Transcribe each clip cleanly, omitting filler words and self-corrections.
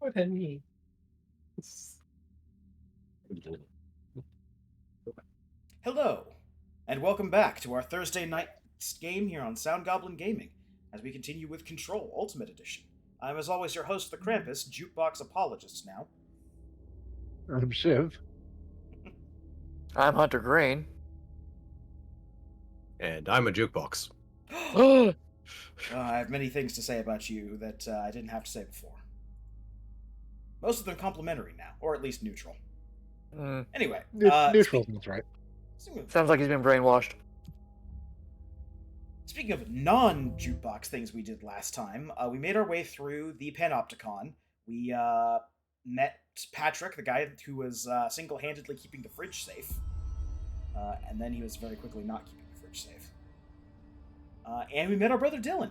What I mean. Hello, and welcome back to our Thursday night game here on Sound Goblin Gaming, as we continue with Control Ultimate Edition. I'm, as always, your host, the Krampus, Jukebox Apologist now. I'm Shiv. I'm Hunter Green. And I'm a jukebox. I have many things to say about you that I didn't have to say before. Most of them complimentary now, or at least neutral. Anyway, Neutral sounds right. Sounds like he's been brainwashed. Speaking of non-jukebox things we did last time, we made our way through the Panopticon. We met Patrick, the guy who was single-handedly keeping the fridge safe. And then he was very quickly not keeping the fridge safe. And we met our brother Dylan.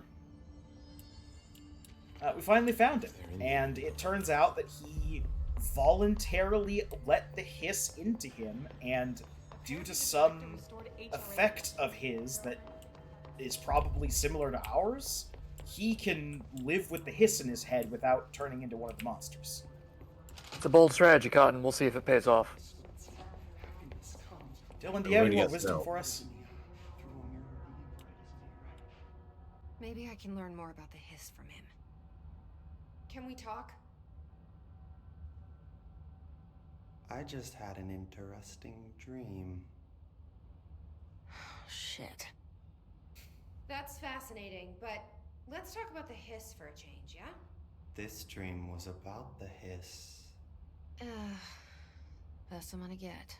We finally found him, and it turns out that he voluntarily let the hiss into him, and due to some effect of his that is probably similar to ours, he can live with the hiss in his head without turning into one of the monsters. It's a bold strategy, Cotton. We'll see if it pays off. Dylan, do you have any more wisdom for us? Maybe I can learn more about the hiss from him. Can we talk? I just had an interesting dream. Shit. That's fascinating, but let's talk about the hiss for a change, yeah? This dream was about the hiss. Best I'm gonna get.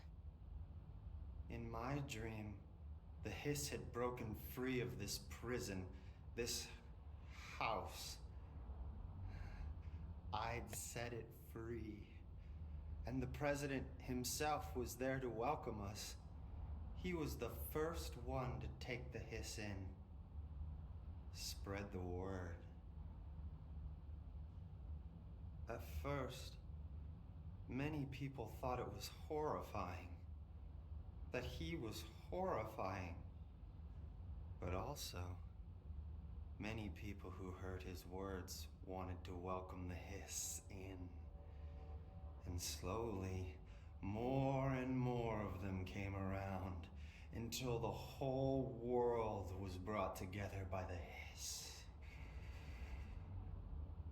In my dream, the hiss had broken free of this prison, this house. I'd set it free. And the president himself was there to welcome us. He was the first one to take the hiss in. Spread the word. At first, many people thought it was horrifying. That he was horrifying. But also, many people who heard his words wanted to welcome the hiss in. And slowly, more and more of them came around until the whole world was brought together by the hiss.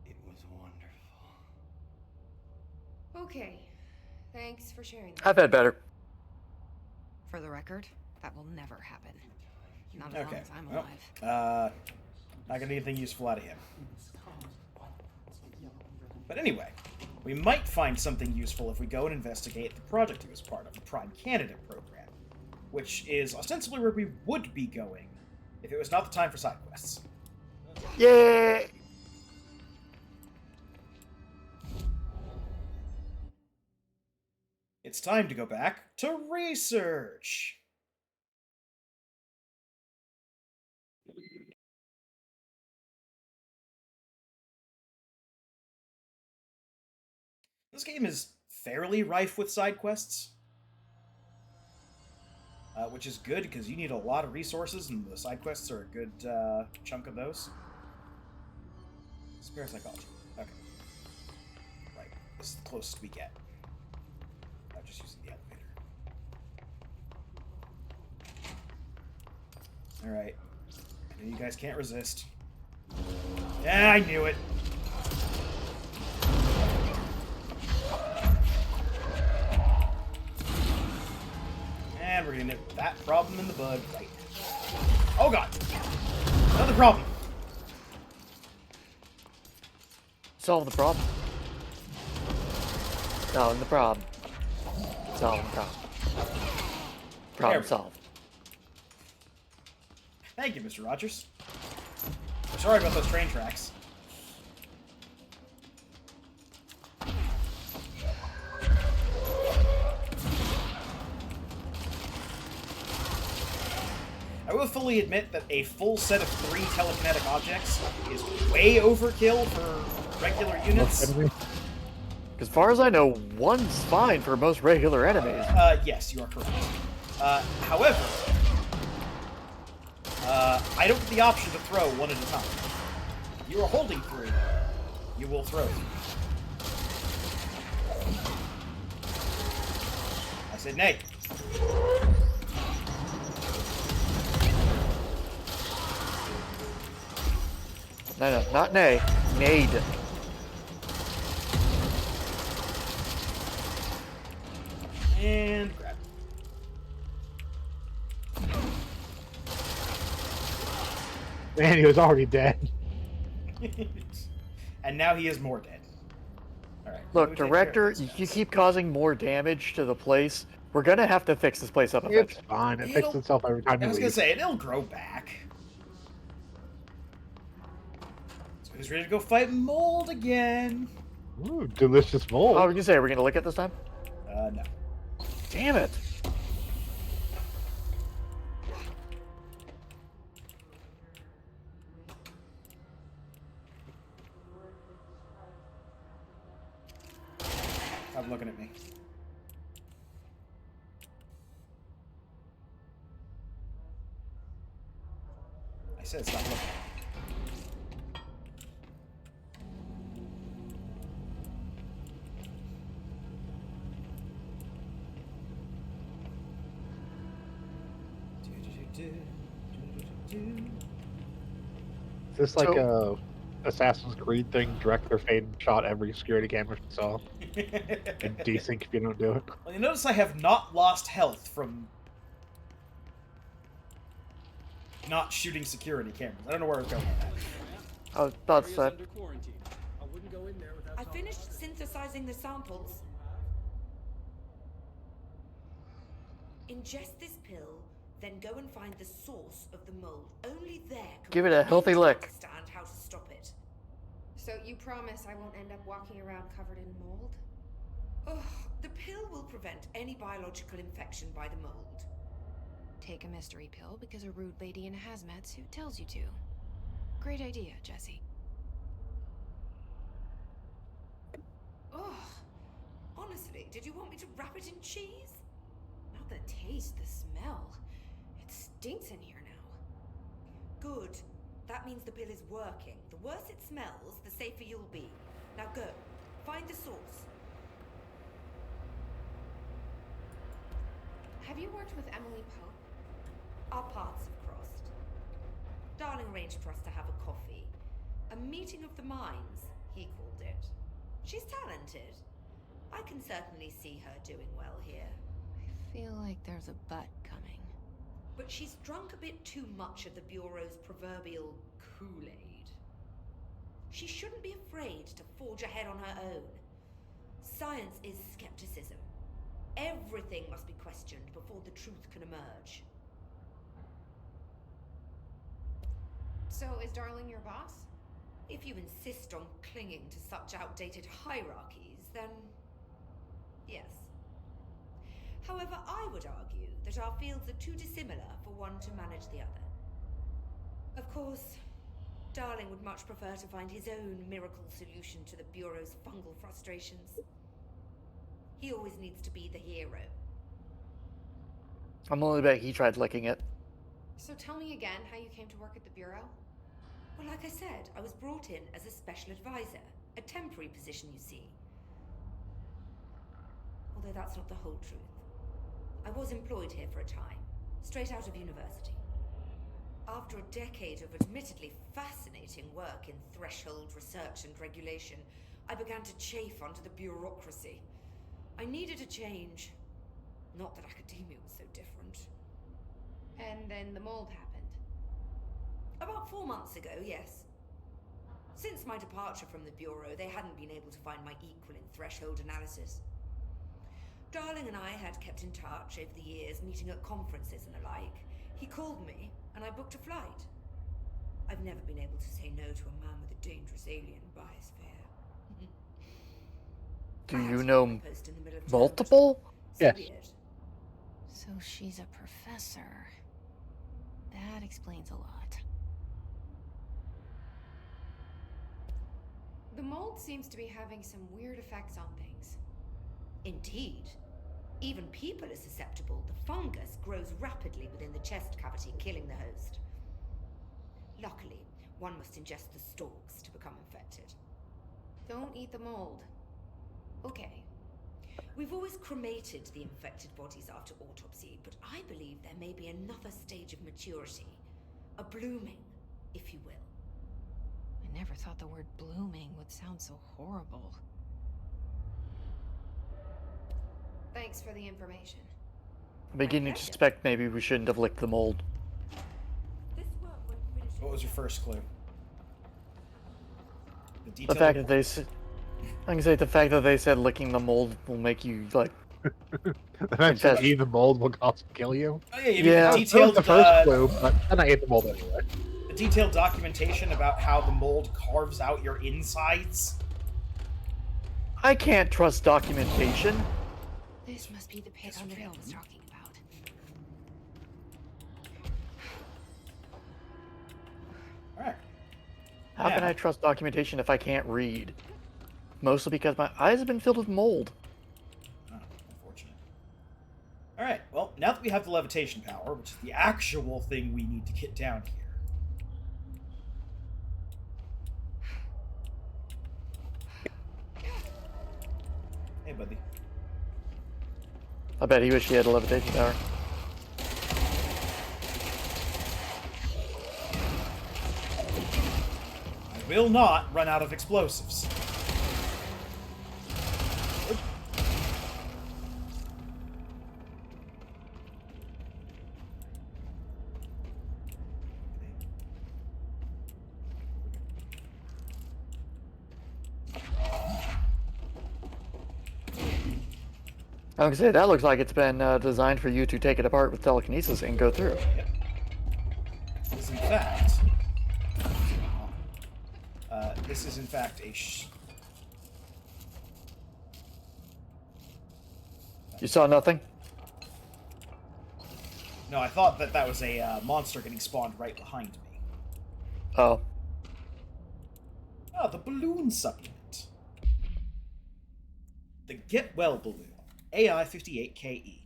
It was wonderful. Okay. Thanks for sharing that. I've had better. For the record, that will never happen. Not as long Okay. as I'm Well, alive. not gonna get anything useful out of him. But anyway, we might find something useful if we go and investigate the project he was part of, the Prime Candidate Program, which is ostensibly where we would be going if it was not the time for side quests. Yay! It's time to go back to research. This game is fairly rife with side quests, which is good because you need a lot of resources, and the side quests are a good chunk of those. Spare psychology. Okay. Right. This is the closest we get. I'm just using the elevator. Alright. I know you guys can't resist. Yeah, I knew it. And we're gonna nip that problem in the bud right now. Oh god! Another problem! Solve the problem. Solving the problem. Solving the problem. Problem go. solved. Thank you, Mr. Rogers. Sorry about those train tracks. I will fully admit that a full set of 3 telekinetic objects is way overkill for regular units. As far as I know, one's fine for most regular enemies. Yes, you are correct. However, I don't get the option to throw one at a time. If you are holding 3, you will throw 3. I said nay. No, not nay. Nade. And grab. Man, he was already dead. And now he is more dead. Alright. Look, director, you keep causing more damage to the place. We're gonna have to fix this place up It's eventually. fine. It It'll- fixes itself every time I you was gonna leave. say, it'll grow back. So who's ready to go fight Mold again? Ooh, delicious mold. Oh, I was gonna say, are we gonna lick it this time? No. Damn it! Stop looking at me. I said stop looking. Is this like a Assassin's Creed thing? Director Fade shot every security camera she saw. And desync if you don't do it. Well, you notice I have not lost health from not shooting security cameras. I don't know where it's going with that. I was about to say. I finished synthesizing the samples. Ingest this pill, then go and find the source of the mold. Only there can Give we it a healthy really lick. understand how to stop it. So you promise I won't end up walking around covered in mold? Ugh, the pill will prevent any biological infection by the mold. Take a mystery pill because a rude lady in a hazmat suit tells you to. Great idea, Jesse. Ugh. Honestly, did you want me to wrap it in cheese? Not the taste, the smell. It stinks in here now. Good. That means the pill is working. The worse it smells, the safer you'll be. Now go. Find the source. Have you worked with Emily Pope? Our paths have crossed. Darling arranged for us to have a coffee. A meeting of the minds, he called it. She's talented. I can certainly see her doing well here. I feel like there's a but coming. But she's drunk a bit too much of the Bureau's proverbial Kool-Aid. She shouldn't be afraid to forge ahead on her own. Science is skepticism. Everything must be questioned before the truth can emerge. So is Darling your boss? If you insist on clinging to such outdated hierarchies, then yes. However, I would argue that our fields are too dissimilar for one to manage the other. Of course, Darling would much prefer to find his own miracle solution to the Bureau's fungal frustrations. He always needs to be the hero. I'm only bet he tried licking it. So tell me again how you came to work at the Bureau? Well, like I said, I was brought in as a special advisor. A temporary position, you see. Although that's not the whole truth. I was employed here for a time, straight out of university. After a decade of admittedly fascinating work in threshold research and regulation, I began to chafe under the bureaucracy. I needed a change. Not that academia was so different. And then the mold happened. About 4 months ago, yes. Since my departure from the Bureau, they hadn't been able to find my equal in threshold analysis. Darling and I had kept in touch over the years, meeting at conferences and the like. He called me, and I booked a flight. I've never been able to say no to a man with a dangerous alien biosphere. Do I had you to know leave my post in the middle of multiple? So Yes. be it. So she's a professor. That explains a lot. The mold seems to be having some weird effects on things. Indeed. Even people are susceptible. The fungus grows rapidly within the chest cavity, killing the host. Luckily, one must ingest the stalks to become infected. Don't eat the mold. Okay. We've always cremated the infected bodies after autopsy, but I believe there may be another stage of maturity. A blooming, if you will. I never thought the word blooming would sound so horrible. Thanks for the information. I'm beginning to suspect maybe we shouldn't have licked the mold. This work won't finish. What was your first clue? The The detail. fact that they said, I can say the fact that they said licking the mold will make you like. The fact that eating the mold will also kill you. Oh yeah, you Yeah. need That detailed, was the first clue, but then I ate the mold anyway. the detailed documentation about how the mold carves out your insides. I can't trust documentation. This must be the pit Underhill was talking about. Alright. How can Yeah. I trust documentation if I can't read? Mostly because my eyes have been filled with mold. Oh, unfortunate. Alright, well, now that we have the levitation power, which is the actual thing we need to get down here. Hey, buddy. I bet he wished he had a levitation power. I will not run out of explosives. I was gonna say that looks like it's been designed for you to take it apart with telekinesis and go through. This is in fact... this is in fact a You saw nothing? No, I thought that that was a monster getting spawned right behind me. Oh. Ah, the balloon supplement. The Get Well balloon, AI-58KE.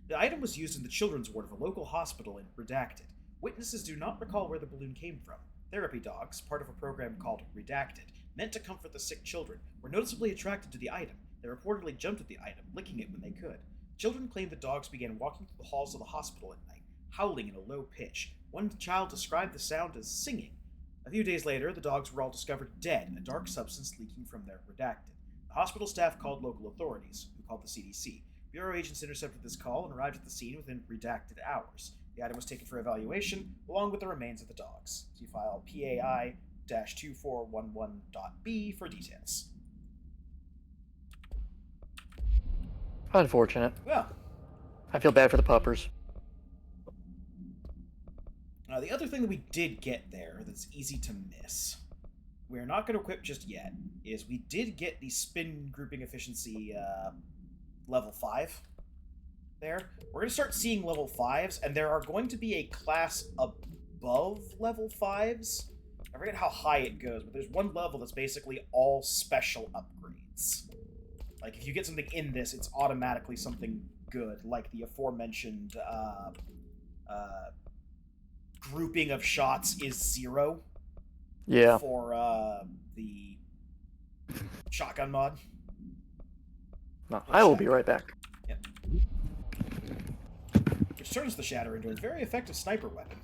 The item was used in the children's ward of a local hospital in Redacted. Witnesses do not recall where the balloon came from. Therapy dogs, part of a program called Redacted, meant to comfort the sick children, were noticeably attracted to the item. They reportedly jumped at the item, licking it when they could. Children claimed the dogs began walking through the halls of the hospital at night, howling in a low pitch. One child described the sound as singing. A few days later, the dogs were all discovered dead, a dark substance leaking from their Redacted. The hospital staff called local authorities, who called the CDC. Bureau agents intercepted this call and arrived at the scene within Redacted hours. The item was taken for evaluation, along with the remains of the dogs. See file PAI-2411.B for details. Unfortunate. Well, I feel bad for the puppers. the other thing that we did get there that's easy to miss, we're not going to equip just yet, is we did get the spin grouping efficiency level 5 there. We're going to start seeing level 5s, and there are going to be a class above level 5s. I forget how high it goes, but there's one level that's basically all special upgrades. Like, if you get something in this, it's automatically something good, like the aforementioned grouping of shots is 0 Yeah. for the shotgun mod. No, I will be right back. Yep. Which turns the Shatter into a very effective sniper weapon.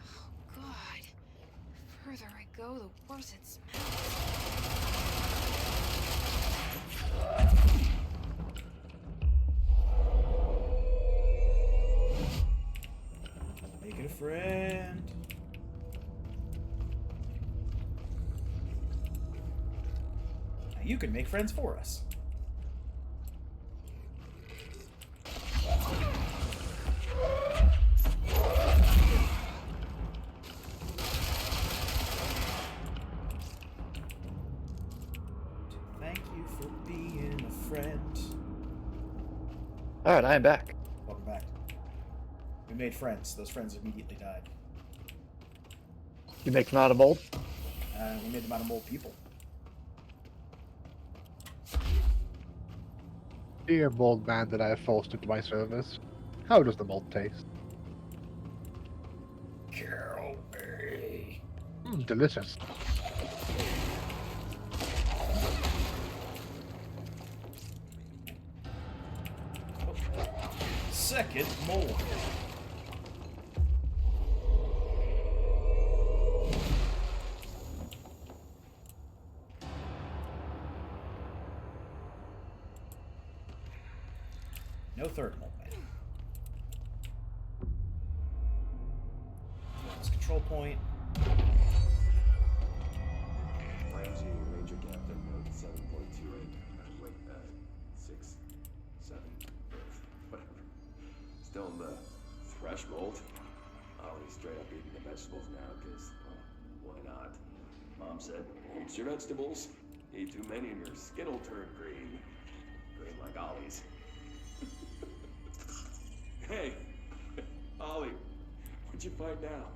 Oh, God. The further I go, the worse it smells. Make it a friend. Now you can make friends for us. Thank you for being a friend. Alright, I am back. Welcome back. We made friends. Those friends immediately died. You make them out of mold? We made them out of mold people. Dear mold man that I have forced into my service, how does the mold taste? Kill me. Delicious. second more. No third moment. Control point. Ramsey, Ranger Captain, note 7.28. Wait, 6, 7, whatever. Still in the threshold. Ollie's straight up eating the vegetables now, because, well, why not? Mom said, eat your vegetables. Eat too many and your skin will turn green. Green like Ollie's. Hey, Ollie, what'd you find out?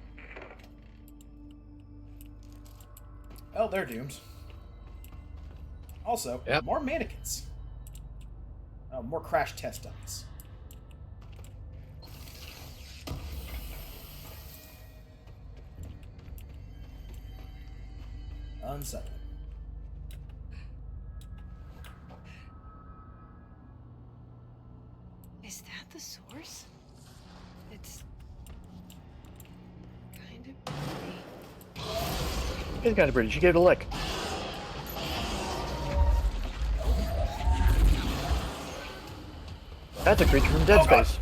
Oh, they're doomed. Also, Yep. more mannequins. Oh, more crash test dummies. Unsettling. Is that the source? It's kind of pretty. It's kind of pretty. She gave it a lick. That's a creature from Dead Oh, God. Space.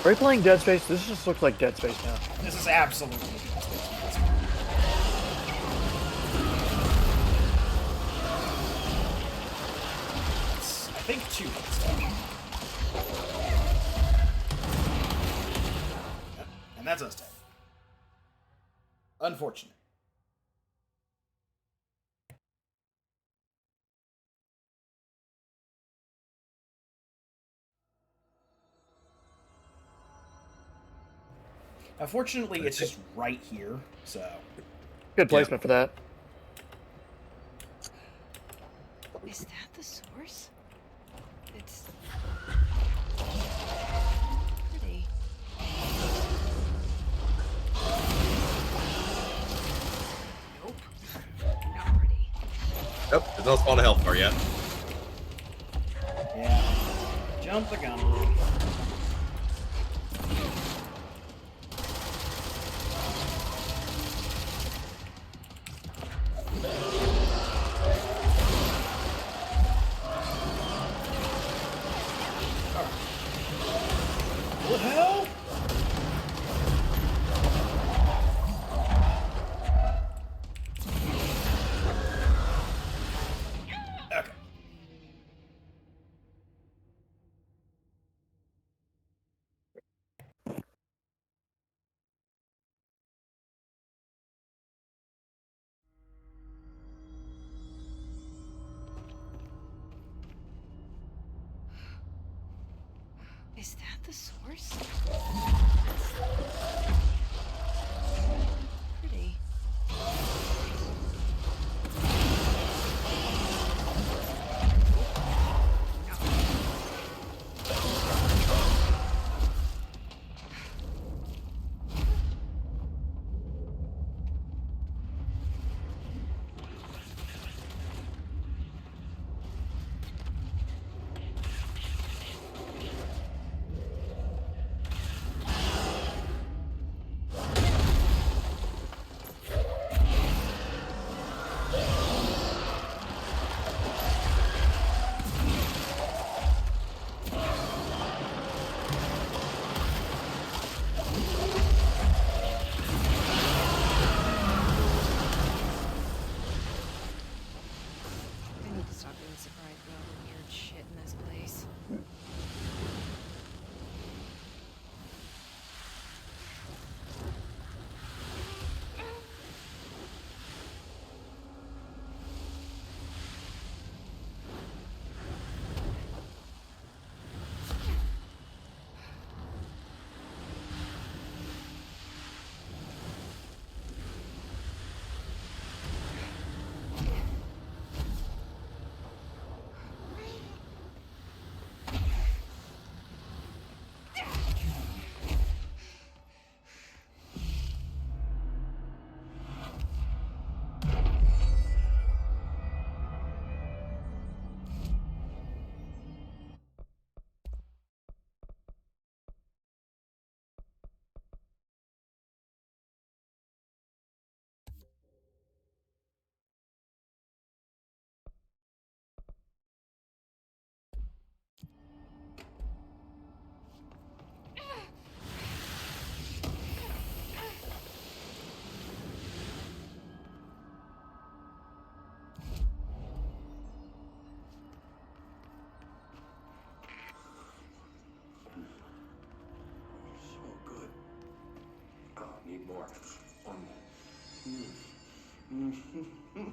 Are we playing Dead Space? This just looks like Dead Space now. This is absolutely I think 2 hits. Yep, and that's us dead. Unfortunate. Unfortunately, it's just right here, so... Good placement for that. Is that the source? It's pretty. Nope. Not pretty. Nope, there's no spawn of health bar yet. Yeah. Jump the gun. What the hell? Okay. Is that the source? Pretty.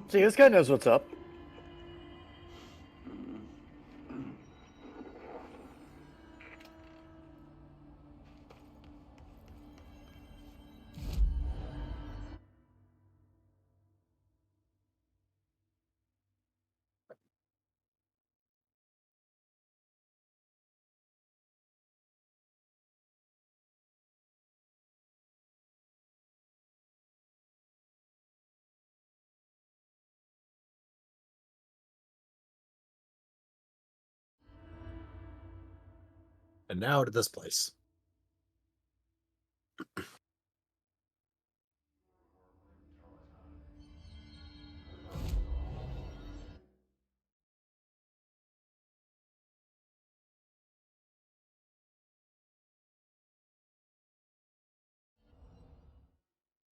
See, this guy knows what's up. And now to this place.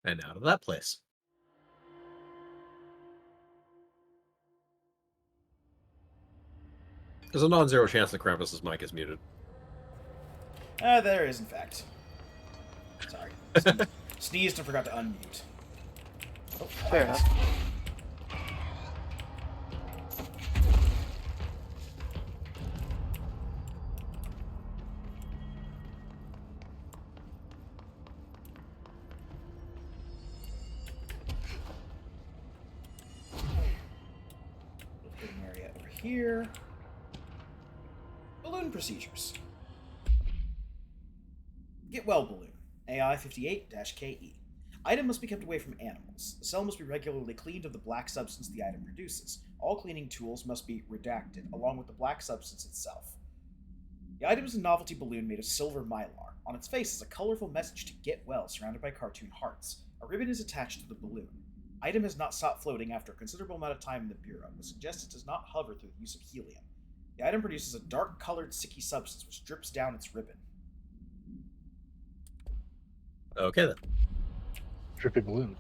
And now to that place. There's a non-zero chance that Krampus's mic is muted. There is, in fact. Sorry. Sneezed and forgot to unmute. Oh, Fair enough. Hidden area over here. Balloon procedures. Get well balloon. AI 58-KE. Item must be kept away from animals. The cell must be regularly cleaned of the black substance the item produces. All cleaning tools must be redacted, along with the black substance itself. The item is a novelty balloon made of silver mylar. On its face is a colorful message to get well, surrounded by cartoon hearts. A ribbon is attached to the balloon. Item has not stopped floating after a considerable amount of time in the Bureau, but suggests it does not hover through the use of helium. The item produces a dark-colored, sticky substance which drips down its ribbon. Okay then. Drippy balloon.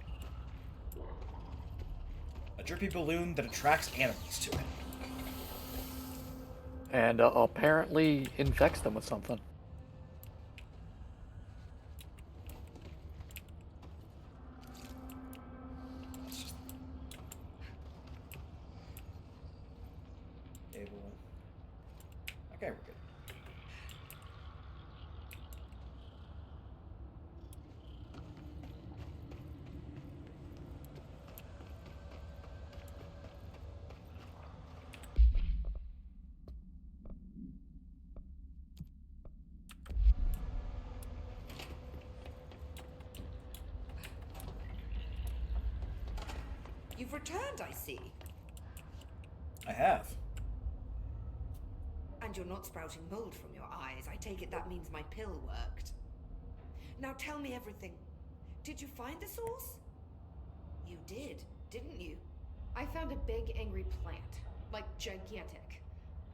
A drippy balloon that attracts animals to it. And apparently infects them with something. Okay, we're good. You've returned, I see. I have. And you're not sprouting mold from your eyes. I take it that means my pill worked. Now tell me everything. Did you find the source? You did, didn't you? I found a big angry plant. Like, gigantic.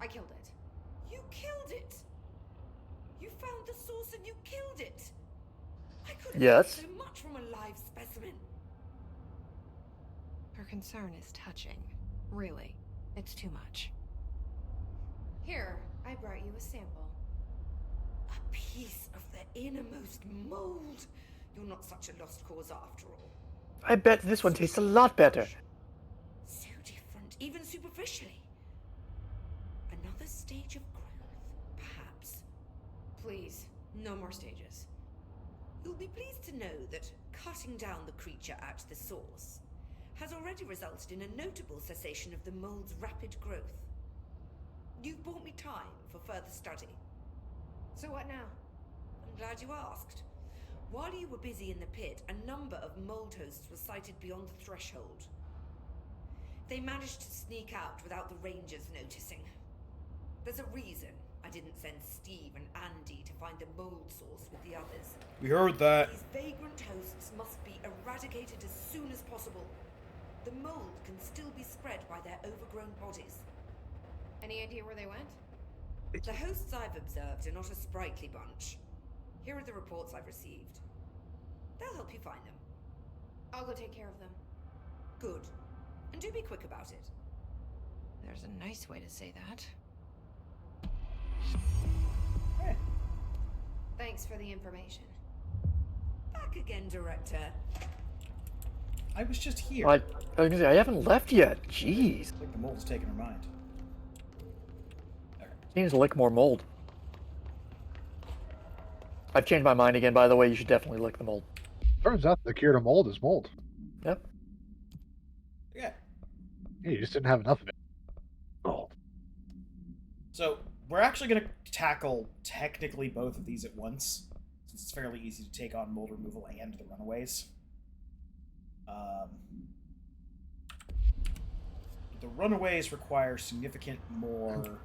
I killed it. You killed it! You found the source and you killed it! I could have Yes. so much from a live specimen. Her concern is touching. Really, it's too much. Here, I brought you a sample. A piece of the innermost mold. You're not such a lost cause after all. I bet this one tastes a lot better. So different, even superficially. Another stage of growth, perhaps. Please, no more stages. You'll be pleased to know that cutting down the creature at the source has already resulted in a notable cessation of the mold's rapid growth. You've bought me time for further study. So what now? I'm glad you asked. While you were busy in the pit, a number of mold hosts were sighted beyond the threshold. They managed to sneak out without the rangers noticing. There's a reason I didn't send Steve and Andy to find the mold source with the others. We heard that. These vagrant hosts must be eradicated as soon as possible. The mold can still be spread by their overgrown bodies. Any idea where they went? The hosts I've observed are not a sprightly bunch. Here are the reports I've received. They'll help you find them. I'll go take care of them. Good. And do be quick about it. There's a nice way to say that. Hey. Thanks for the information. back again, Director. I was just here. I was gonna say, I haven't left yet. Jeez. I think the mold's taking her mind. Seems to lick more mold. I've changed my mind again, by the way. You should definitely lick the mold. Turns out the cure to mold is mold. Yep. Yeah. Yeah, you just didn't have enough of it. Mold. So, we're actually going to tackle technically both of these at once, since it's fairly easy to take on mold removal and the runaways. The runaways require significant more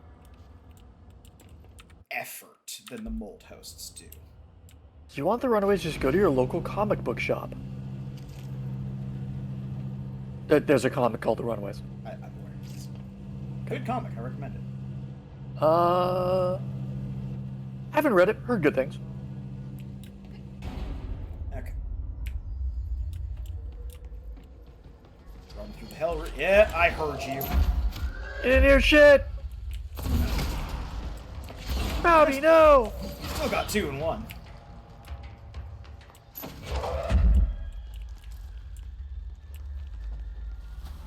effort than the mold hosts do. Do you want the runaways? Just go to your local comic book shop. There's a comic called The Runaways. I'm aware of this. Good comic, I recommend it. Haven't read it. Heard good things. Okay. Run through the hell. Yeah, I heard you. In your shit! Bobby, no! Still got 2 in 1.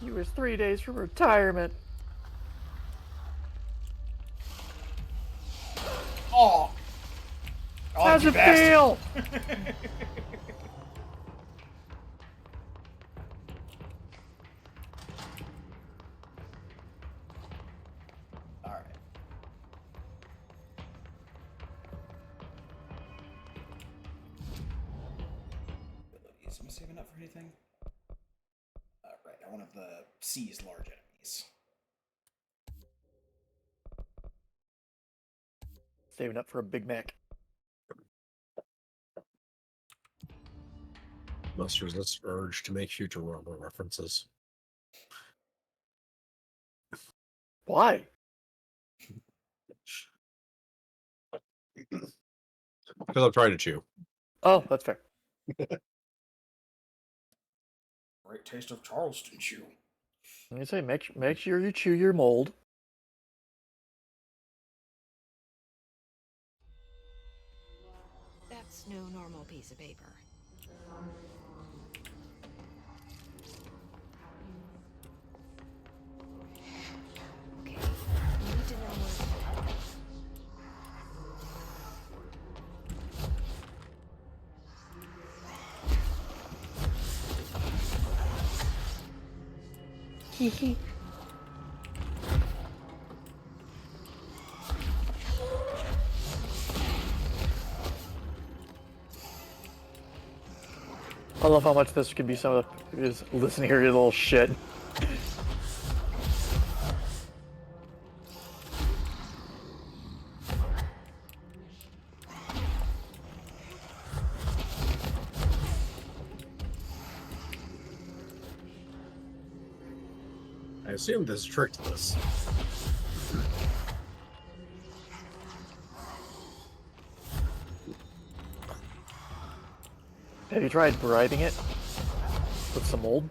He was 3 days from retirement. Oh! How's you it feel? Alright. Abilities. Am I saving up for anything? Right, I wanted the C's large enemies. Saving up for a Big Mac. Must resist urge to make Futurama references. Why? Because I'm trying to chew. Oh, that's fair. Great taste of Charleston chew. Let me say, make sure you chew your mold. That's no normal piece of paper. Okay, you need to know where. Hee. I love how much this could be some of the just listen here, you little shit. I assume there's a trick to this. Have you tried bribing it with some mold?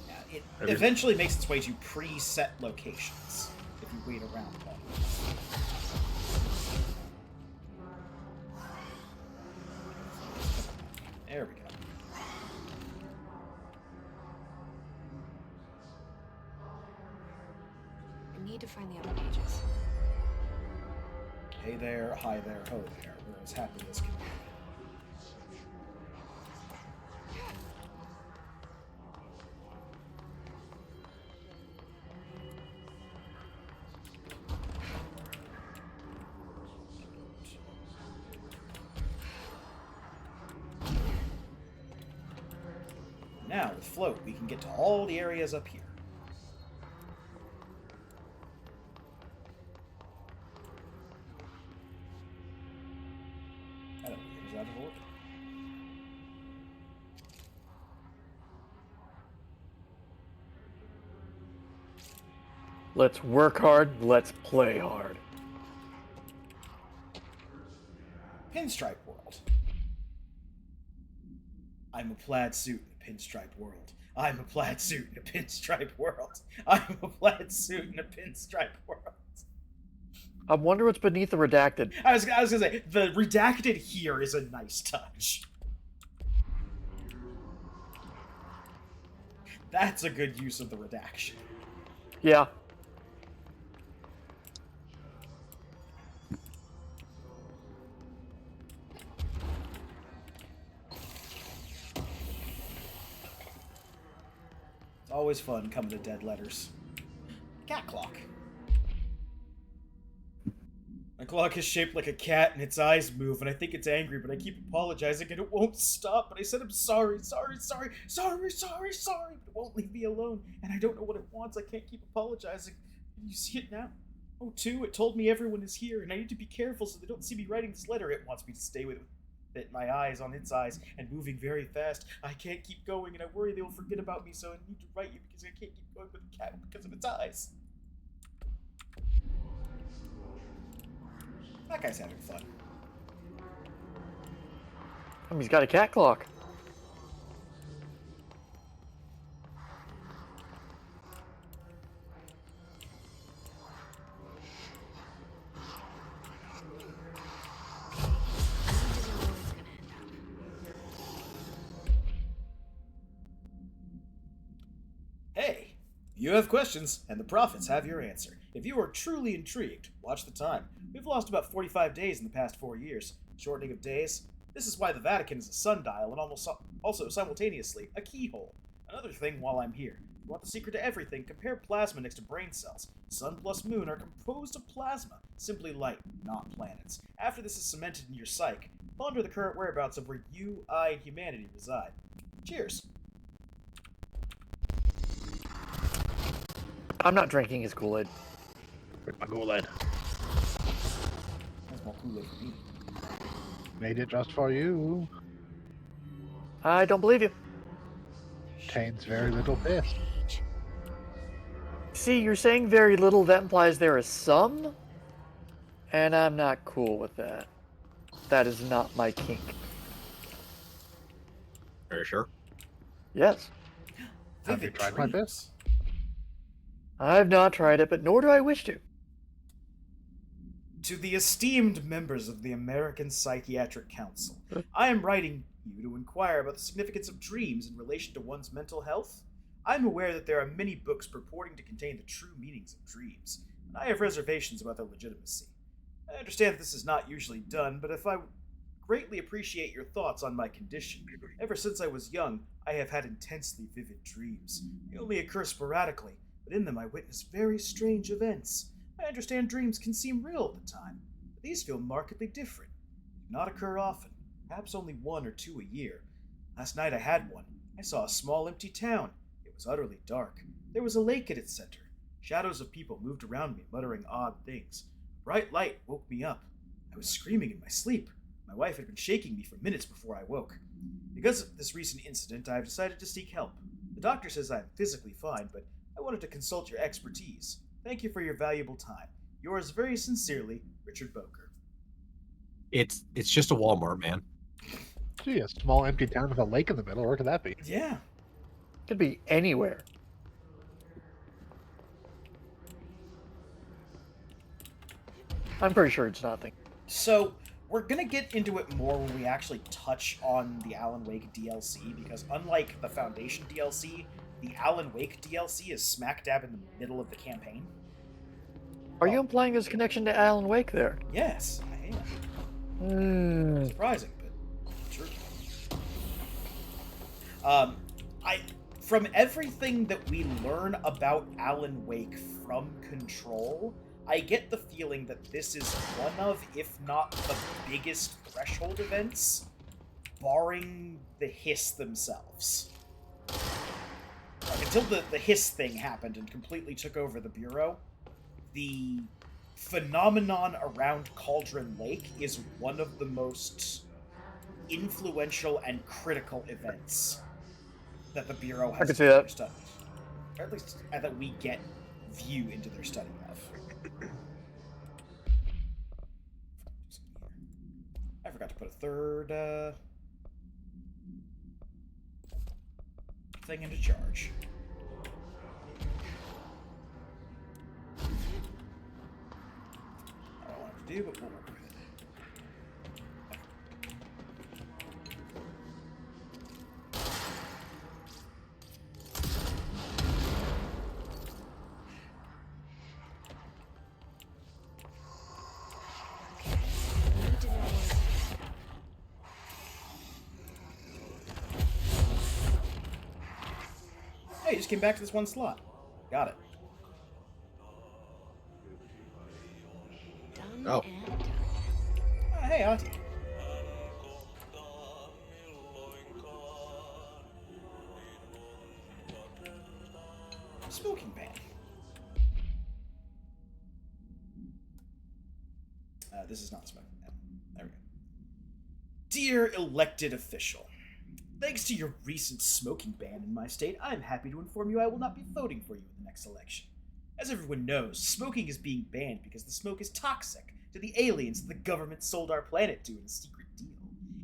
Yeah, it eventually makes its way to preset locations if you wait around long enough. There we go. I need to find the other pages. Hey there, hi there, ho there. We're as happy as can be. Now, with Float, we can get to all the areas up here. I don't know, is that of order? Let's work hard, let's play hard. Pinstripe World. I'm a plaid suit in a pinstripe world. I'm a plaid suit in a pinstripe world. I'm a plaid suit in a pinstripe world. I wonder what's beneath the redacted. I was gonna say, the redacted here is a nice touch. That's a good use of the redaction. Yeah. It's always fun coming to dead letters. Cat clock. My clock is shaped like a cat and its eyes move, and I think it's angry, but I keep apologizing and it won't stop. But I said I'm sorry, but it won't leave me alone. And I don't know what it wants. I can't keep apologizing. You see it now? Oh, too, it told me everyone is here, and I need to be careful so they don't see me writing this letter. It wants me to stay with it, my eyes on its eyes, and moving very fast. I can't keep going, and I worry they will forget about me, so I need to write you because I can't keep going with the cat because of its eyes. That guy's having fun. He's got a cat clock. Hey, you have questions, and the prophets have your answer. If you are truly intrigued, watch the time. We've lost about 45 days in the past 4 years. Shortening of days. This is why the Vatican is a sundial and also simultaneously a keyhole. Another thing while I'm here. If you want the secret to everything, compare plasma next to brain cells. Sun plus moon are composed of plasma, simply light, not planets. After this is cemented in your psyche, ponder the current whereabouts of where you, I, and humanity reside. Cheers. I'm not drinking his Kool-Aid. Drink my Kool-Aid. That's more Kool-Aid for me. Made it just for you. I don't believe you. Contains very little piss. See, you're saying very little, that implies there is some? And I'm not cool with that. That is not my kink. Are you sure? Yes. Have you tried my piss? I've not tried it, but nor do I wish to. To the esteemed members of the American Psychiatric Council, I am writing you to inquire about the significance of dreams in relation to one's mental health. I'm aware that there are many books purporting to contain the true meanings of dreams, and I have reservations about their legitimacy. I understand that this is not usually done, but if I would greatly appreciate your thoughts on my condition. Ever since I was young, I have had intensely vivid dreams. They only occur sporadically, but in them I witness very strange events. I understand dreams can seem real at the time, but these feel markedly different. They do not occur often, perhaps only 1 or 2 a year. Last night I had one. I saw a small empty town. It was utterly dark. There was a lake at its center. Shadows of people moved around me, muttering odd things. A bright light woke me up. I was screaming in my sleep. My wife had been shaking me for minutes before I woke. Because of this recent incident, I have decided to seek help. The doctor says I am physically fine, but I wanted to consult your expertise. Thank you for your valuable time. Yours very sincerely, Richard Boker. It's just a Walmart, man. Gee, a small empty town with a lake in the middle. Where could that be? Yeah. Could be anywhere. I'm pretty sure it's nothing. So, we're gonna get into it more when we actually touch on the Alan Wake DLC, because unlike the Foundation DLC, the Alan Wake DLC is smack dab in the middle of the campaign. Are you implying there's a connection to Alan Wake there? Yes, I am. Surprising, but true. From everything that we learn about Alan Wake from Control, I get the feeling that this is one of, if not the biggest threshold events, barring the Hiss themselves. Like, until the Hiss thing happened and completely took over the Bureau, the phenomenon around Cauldron Lake is one of the most influential and critical events that the Bureau has I can see that. studied. Or at least that we get view into their study of. I forgot to put a third thing into charge. to do, but we'll work with it. Need to know what. Hey, you just came back to this one slot. Got it. Done Oh. and done. Hey, Auntie. Smoking ban. This is not a smoking ban. There we go. Dear elected official, thanks to your recent smoking ban in my state, I'm happy to inform you I will not be voting for you in the next election. As everyone knows, smoking is being banned because the smoke is toxic to the aliens that the government sold our planet to in a secret deal.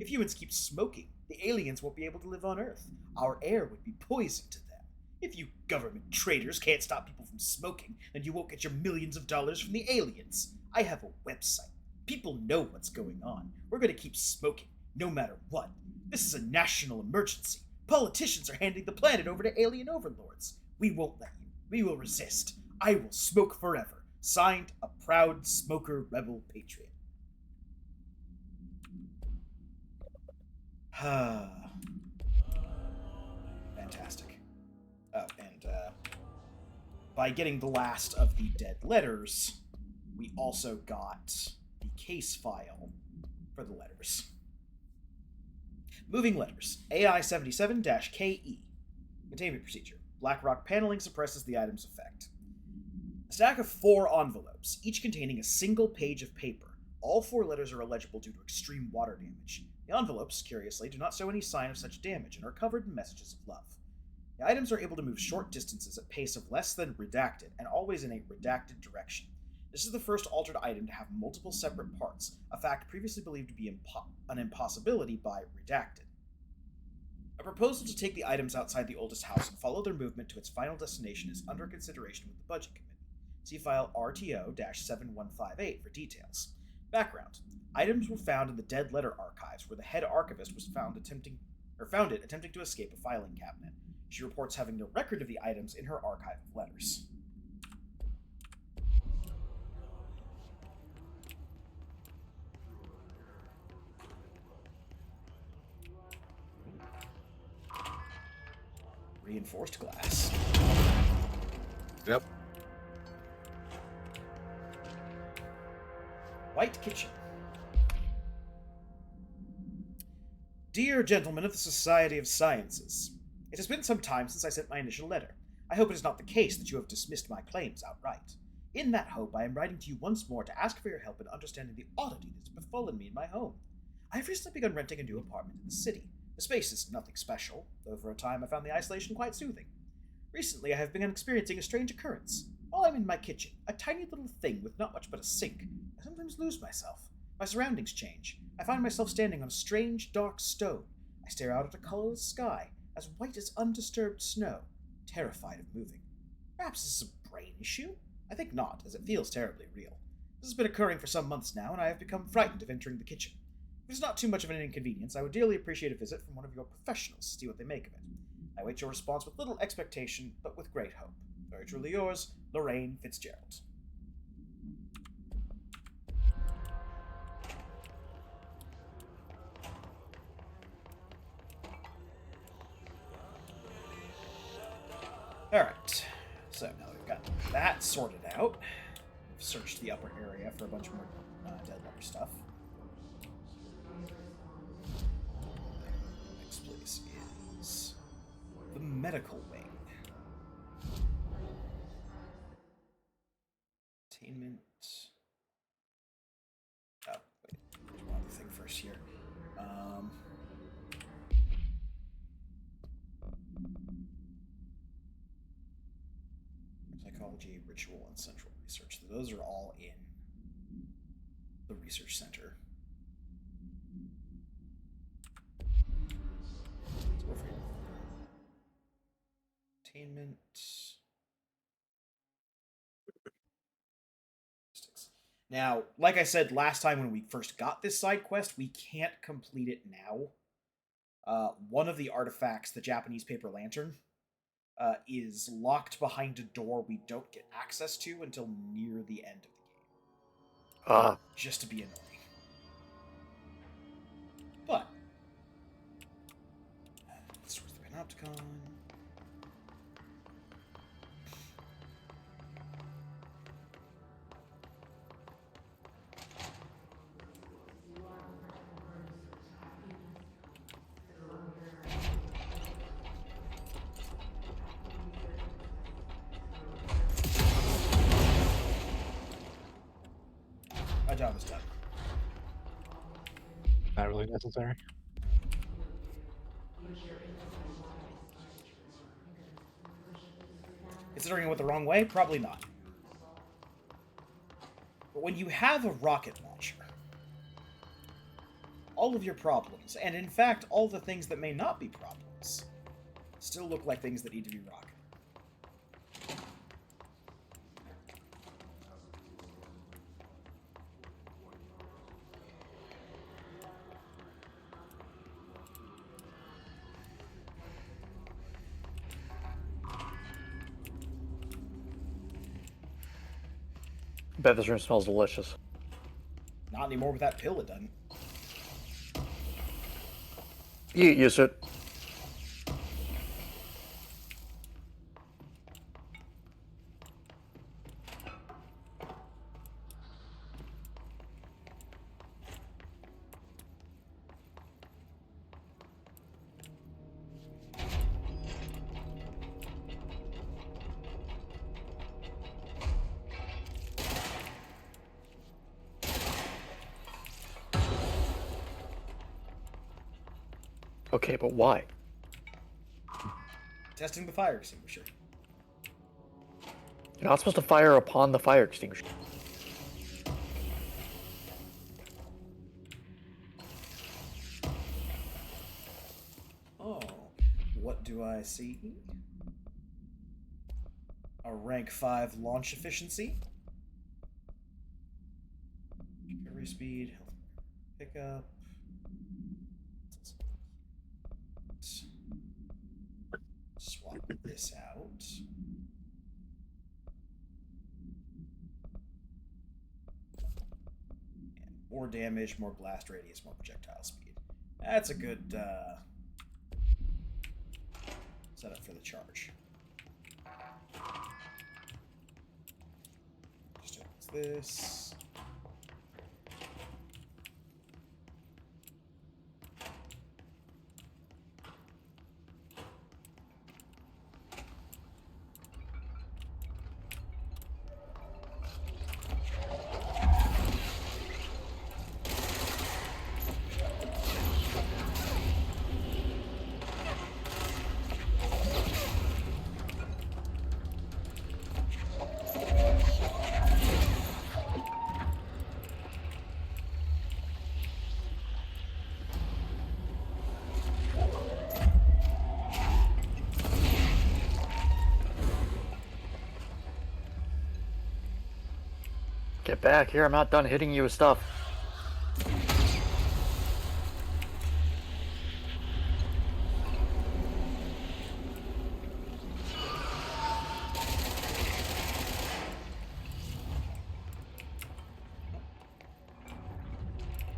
If humans keep smoking, the aliens won't be able to live on Earth. Our air would be poison to them. If you government traitors can't stop people from smoking, then you won't get your millions of dollars from the aliens. I have a website. People know what's going on. We're going to keep smoking, no matter what. This is a national emergency. Politicians are handing the planet over to alien overlords. We won't let you. We will resist. I will smoke forever. Signed, a proud smoker rebel patriot. Fantastic. Oh, and by getting the last of the dead letters, we also got the case file for the letters. Moving letters. AI-77-KE. Containment procedure. BlackRock paneling suppresses the item's effect. A stack of 4 envelopes, each containing a single page of paper. All 4 letters are illegible due to extreme water damage. The envelopes, curiously, do not show any sign of such damage and are covered in messages of love. The items are able to move short distances at pace of less than redacted, and always in a redacted direction. This is the first altered item to have multiple separate parts, a fact previously believed to be an impossibility by redacted. A proposal to take the items outside the oldest house and follow their movement to its final destination is under consideration with the Budget Committee. See file RTO-7158 for details. Background. Items were found in the Dead Letter Archives, where the head archivist was found attempting to escape a filing cabinet. She reports having no record of the items in her archive of letters. Reinforced glass. Yep. White kitchen. Dear gentlemen of the Society of Sciences, it has been some time since I sent my initial letter. I hope it is not the case that you have dismissed my claims outright. In that hope, I am writing to you once more to ask for your help in understanding the oddity that has befallen me in my home. I have recently begun renting a new apartment in the city. The space is nothing special, though for a time I found the isolation quite soothing. Recently, I have begun experiencing a strange occurrence. While I'm in my kitchen, a tiny little thing with not much but a sink, I sometimes lose myself. My surroundings change. I find myself standing on a strange, dark stone. I stare out at a colorless sky, as white as undisturbed snow, terrified of moving. Perhaps this is a brain issue? I think not, as it feels terribly real. This has been occurring for some months now, and I have become frightened of entering the kitchen. If it is not too much of an inconvenience, I would dearly appreciate a visit from one of your professionals to see what they make of it. I await your response with little expectation, but with great hope. Very truly yours, Lorraine Fitzgerald. Alright, so now we've got that sorted out. We've searched the upper area for a bunch more dead letter stuff. Next place is the medical wing. Containment. Oh, wait, there's one other thing first here. Psychology, ritual, and central research. Those are all in the research center. Let's go for here. Containment. Now, like I said last time when we first got this side quest, we can't complete it now. One of the artifacts, the Japanese paper lantern, is locked behind a door we don't get access to until near the end of the game. Just to be annoying. But, this was the Panopticon. My job is done. Not really necessary. Considering it went the wrong way, probably not. But when you have a rocket launcher, all of your problems, and in fact all the things that may not be problems, still look like things that need to be rocketed. Bet this room smells delicious. Not anymore with that pill it done. You use it. Okay, but why? Testing the fire extinguisher. You're not supposed to fire upon the fire extinguisher. Oh, what do I see? A rank 5 launch efficiency. Recovery speed, pickup. Swap this out. And more damage, more blast radius, more projectile speed. That's a good setup for the charge. Just opens this. Get back here, I'm not done hitting you with stuff.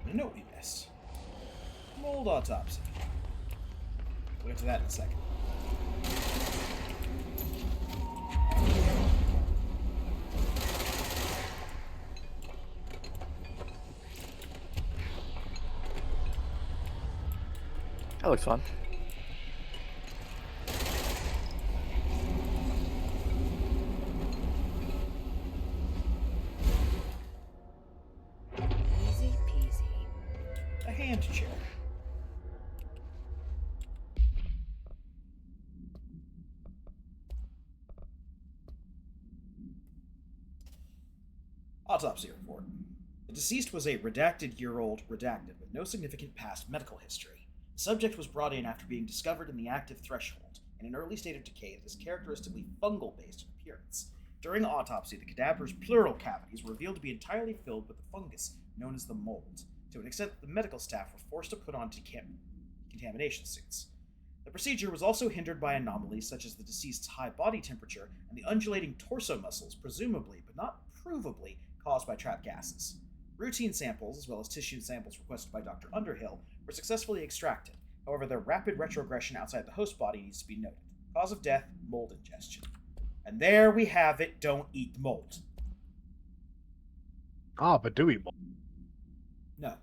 I know we missed. Mold autopsy. We'll get to that in a second. That looks fun. Easy peasy. A hand chair. Autopsy report. The deceased was a redacted-year-old redacted with no significant past medical history. The subject was brought in after being discovered in the active threshold, in an early state of decay that is characteristically fungal-based in appearance. During autopsy, the cadaver's pleural cavities were revealed to be entirely filled with the fungus known as the mold, to an extent that the medical staff were forced to put on contamination suits. The procedure was also hindered by anomalies such as the deceased's high body temperature and the undulating torso muscles, presumably, but not provably, caused by trapped gases. Routine samples, as well as tissue samples requested by Dr. Underhill, were successfully extracted. However, their rapid retrogression outside the host body needs to be noted. Cause of death, mold ingestion. And there we have it, don't eat the mold. Ah, but do we mold? No.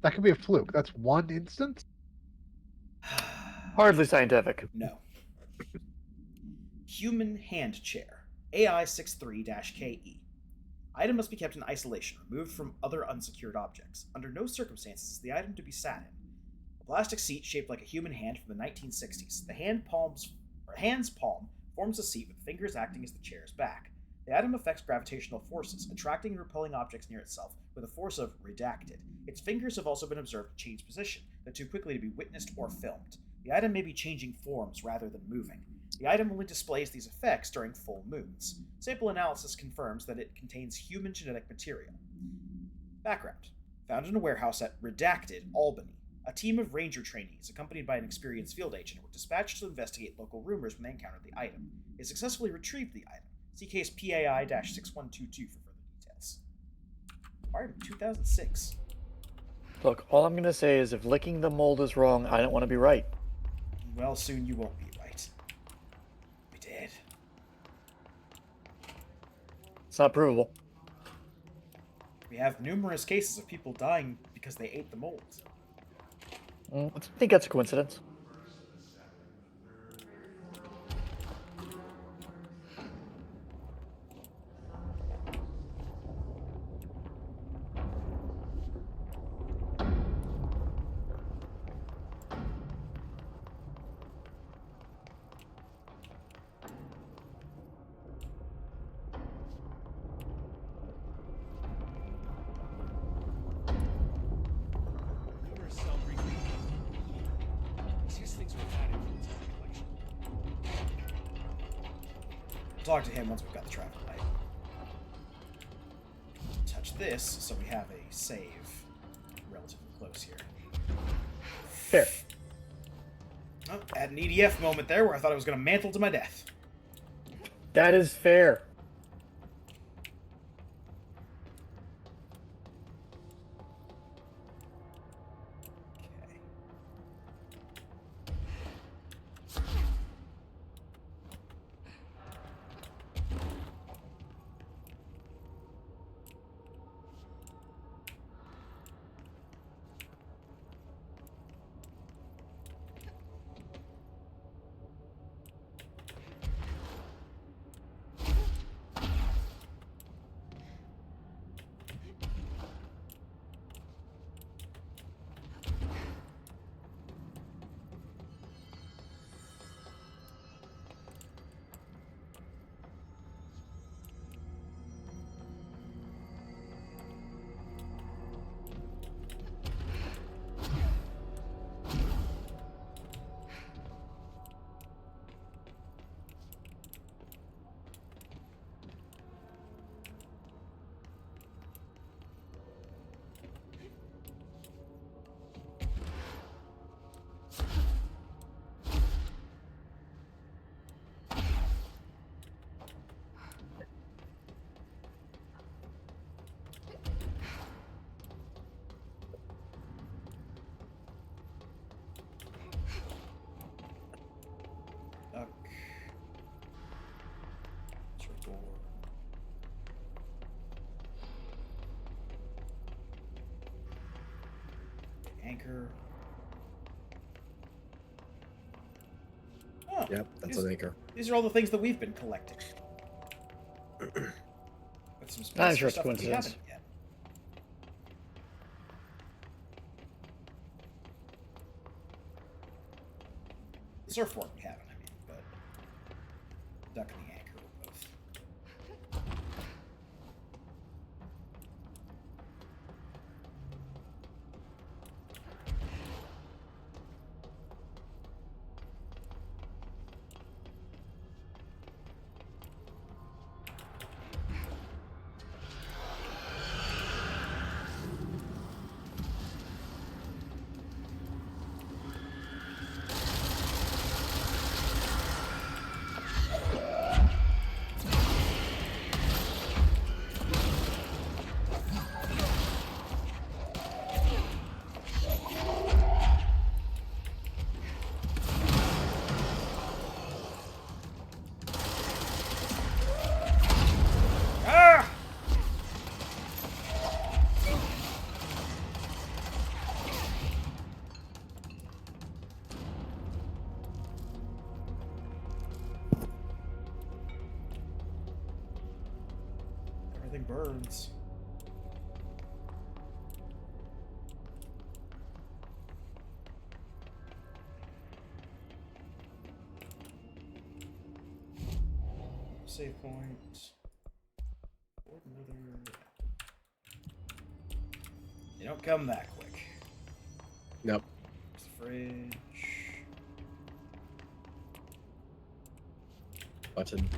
That could be a fluke. That's one instance? Hardly scientific. No. Human hand chair. AI 63-KE. Item must be kept in isolation, removed from other unsecured objects. Under no circumstances is the item to be sat in. A plastic seat shaped like a human hand from the 1960s. The hand's palm forms a seat with fingers acting as the chair's back. The item affects gravitational forces, attracting and repelling objects near itself with a force of redacted. Its fingers have also been observed to change position, but too quickly to be witnessed or filmed. The item may be changing forms rather than moving. The item only displays these effects during full moons. Sample analysis confirms that it contains human genetic material. Background. Found in a warehouse at Redacted, Albany. A team of ranger trainees, accompanied by an experienced field agent, were dispatched to investigate local rumors when they encountered the item. They successfully retrieved the item. See case PAI-6122 for further details. Acquired in 2006. Look, all I'm going to say is if licking the mold is wrong, I don't want to be right. Well, soon you won't be right. We did. It's not provable. We have numerous cases of people dying because they ate the mold. I think that's a coincidence. Talk to him once we've got the traffic light. Touch this so we have a save relatively close here. Fair. Oh, had an EDF moment there where I thought I was going to mantle to my death. That is fair. Okay. Anchor. Oh, Yep, that's an anchor. These are all the things that we've been collecting. With some I'm sure special it's stuff that we coincidence. haven't yet. The surfboard we haven't, I mean, but the duck and the anchor were both. fucking birds. Save point. Another. They don't come that quick. Nope. There's the fridge. Button.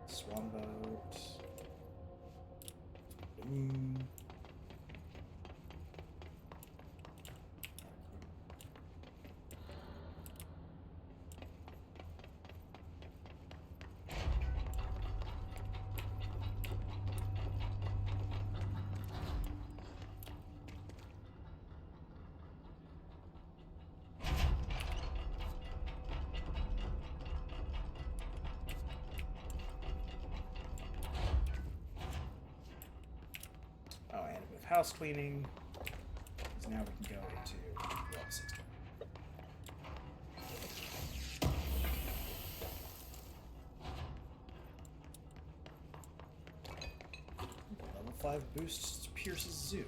Swan boat. Ooh. Oh, and with house cleaning, because now we can go into level 16. Level 5 boosts Pierce's Zoo.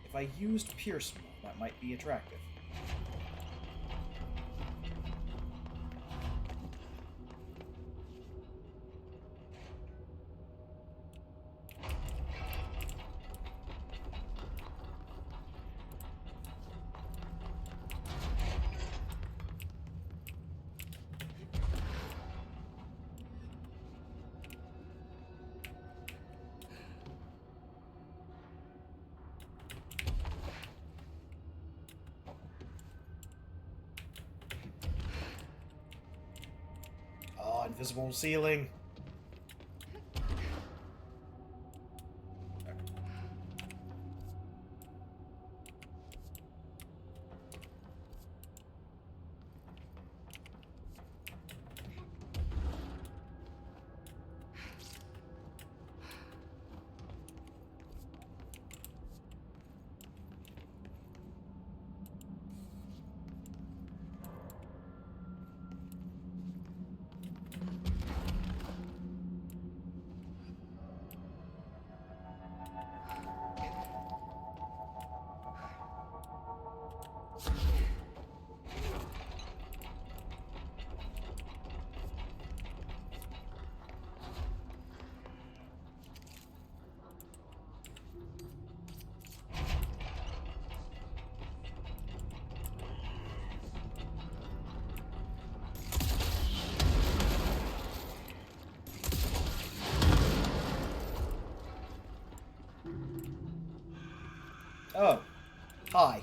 If I used Pierce more, that might be attractive. Oh, invisible ceiling. Oh, hi.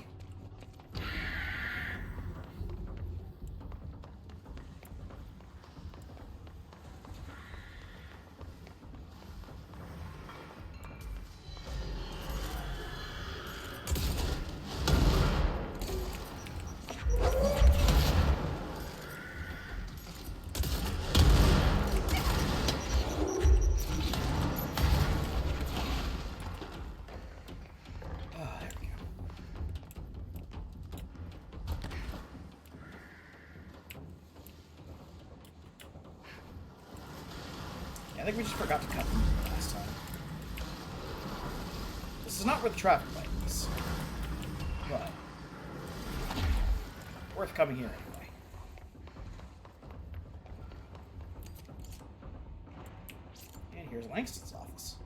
Ah, there we go. Yeah, I think we just forgot to cut them last time. This is not where the traffic light is, but worth coming here anyway. And here's Langston's office.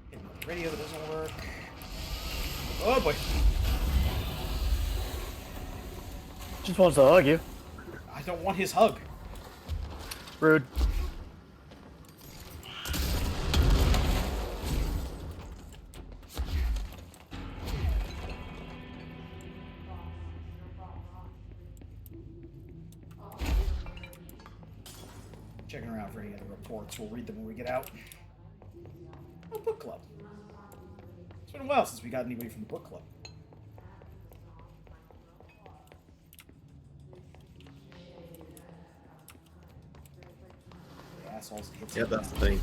Hitting the radio that doesn't work. Oh boy. Just wants to hug you. I don't want his hug. Rude. Checking around for any other reports. We'll read them when we get out. Oh, book club. It's been a while since we got anybody from the book club. The assholes hit Yeah, that's the thing.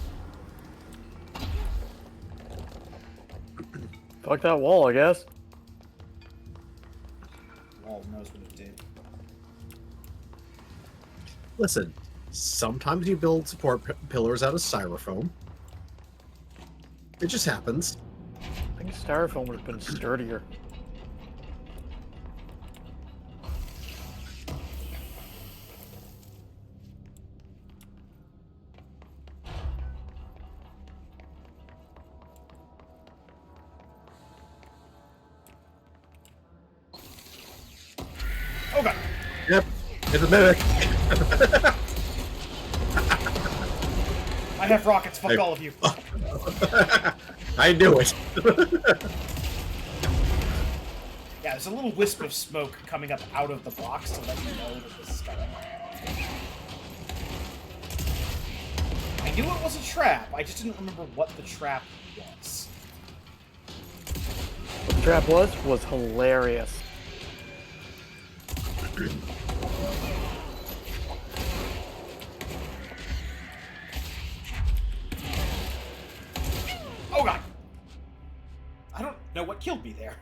Fuck that wall, I guess. Wall knows what it did. Listen, sometimes you build support pillars out of styrofoam. It just happens. I think styrofoam would have been sturdier. Oh god! Yep, it's a mimic. I have rockets, fuck all of you. I knew it. Yeah, there's a little wisp of smoke coming up out of the box to let you know that this is coming. I knew it was a trap, I just didn't remember what the trap was. What the trap was hilarious. Oh god! I don't know what killed me there.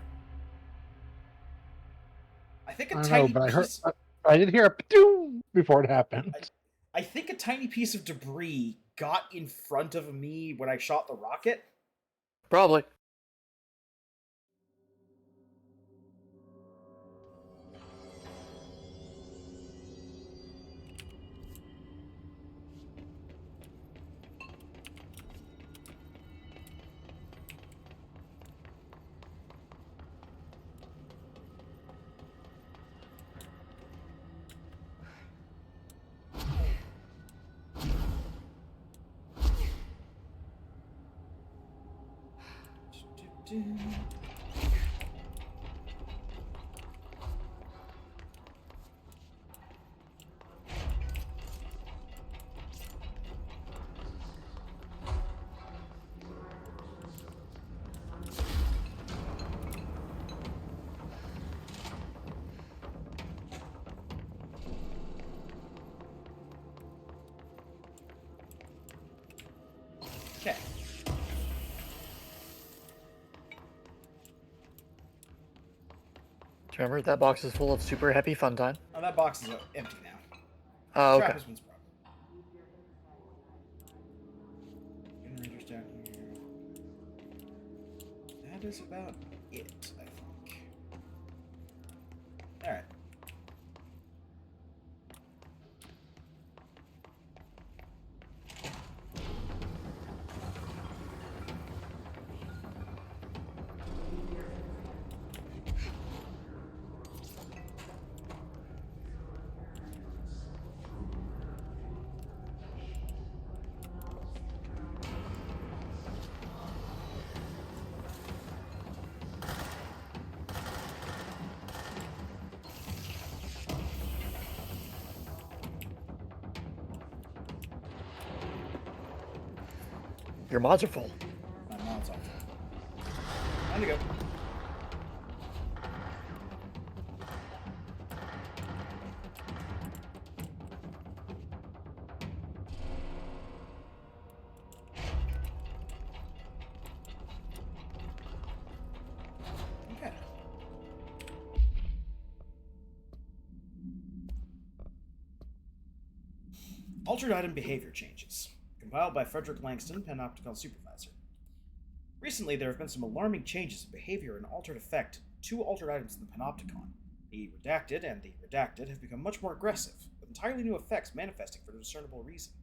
I think a I don't tiny know, but I heard. piece... I did hear a patoom before it happened. I think a tiny piece of debris got in front of me when I shot the rocket. Probably. Okay. Remember, that box is full of super happy fun time. Oh, that box is empty now. Oh, okay. Trap has been sprung. Generators down here. That is about it, I think. Alright. Your mods are full. My mod's off. Time to go. Okay. Altered item behavior changes. Compiled by Frederick Langston, Panopticon Supervisor. Recently, there have been some alarming changes in behavior and altered effect. Two altered items in the Panopticon, the Redacted and the Redacted, have become much more aggressive, with entirely new effects manifesting for no discernible reason.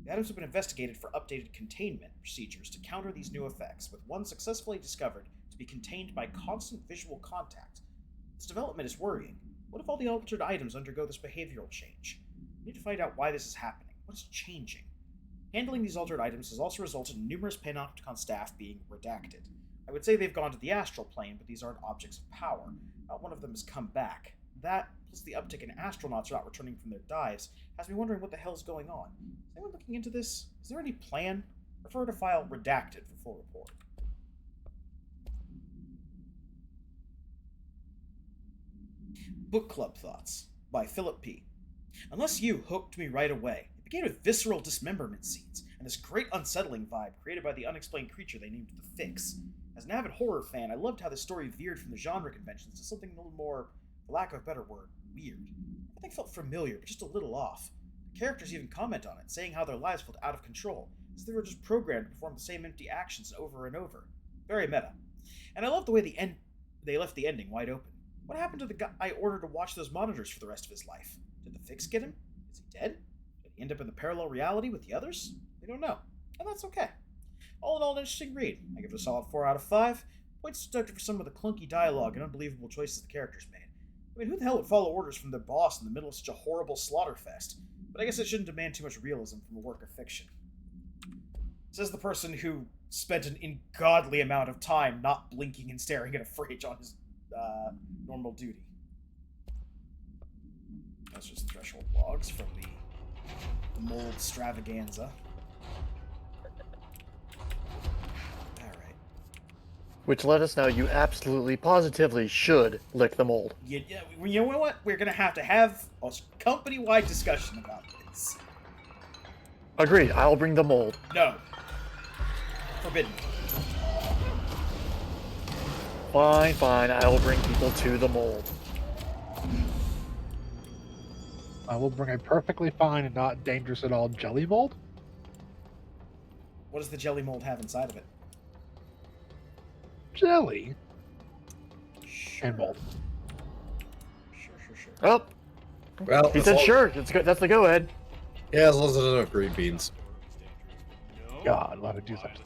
The items have been investigated for updated containment procedures to counter these new effects, with one successfully discovered to be contained by constant visual contact. This development is worrying. What if all the altered items undergo this behavioral change? We need to find out why this is happening. What is changing? Handling these altered items has also resulted in numerous Panopticon staff being redacted. I would say they've gone to the astral plane, but these aren't objects of power. Not one of them has come back. That, plus the uptick in astronauts not returning from their dives, has me wondering what the hell's going on. Is anyone looking into this? Is there any plan? Refer to file redacted for full report. Book Club Thoughts by Philip P. Unless You hooked me right away. It began with visceral dismemberment scenes, and this great unsettling vibe created by the unexplained creature they named The Fix. As an avid horror fan, I loved how the story veered from the genre conventions to something a little more, for lack of a better word, weird. Everything felt familiar, but just a little off. The characters even comment on it, saying how their lives felt out of control, as they were just programmed to perform the same empty actions over and over. Very meta. And I love the way they left the ending wide open. What happened to the guy I ordered to watch those monitors for the rest of his life? Did The Fix get him? Is he dead? Did he end up in the parallel reality with the others? We don't know. And that's okay. All in all, an interesting read. I give it a solid 4 out of 5. Points deducted for some of the clunky dialogue and unbelievable choices the characters made. I mean, who the hell would follow orders from their boss in the middle of such a horrible slaughter fest? But I guess it shouldn't demand too much realism from a work of fiction. Says the person who spent an ungodly amount of time not blinking and staring at a fridge on his normal duty. That's just threshold logs from the mold extravaganza. Alright. Which let us know you absolutely, positively should lick the mold. You know what? We're gonna have a company-wide discussion about this. Agreed, I'll bring the mold. No. Forbidden. Fine, fine, I will bring people to the mold. I will bring a perfectly fine and not dangerous at all jelly mold. What does the jelly mold have inside of it? Jelly? And mold. Sure. Oh, Well, he said sure. That's the go-ahead. Yeah, as long as there's enough green beans. God, let it do something.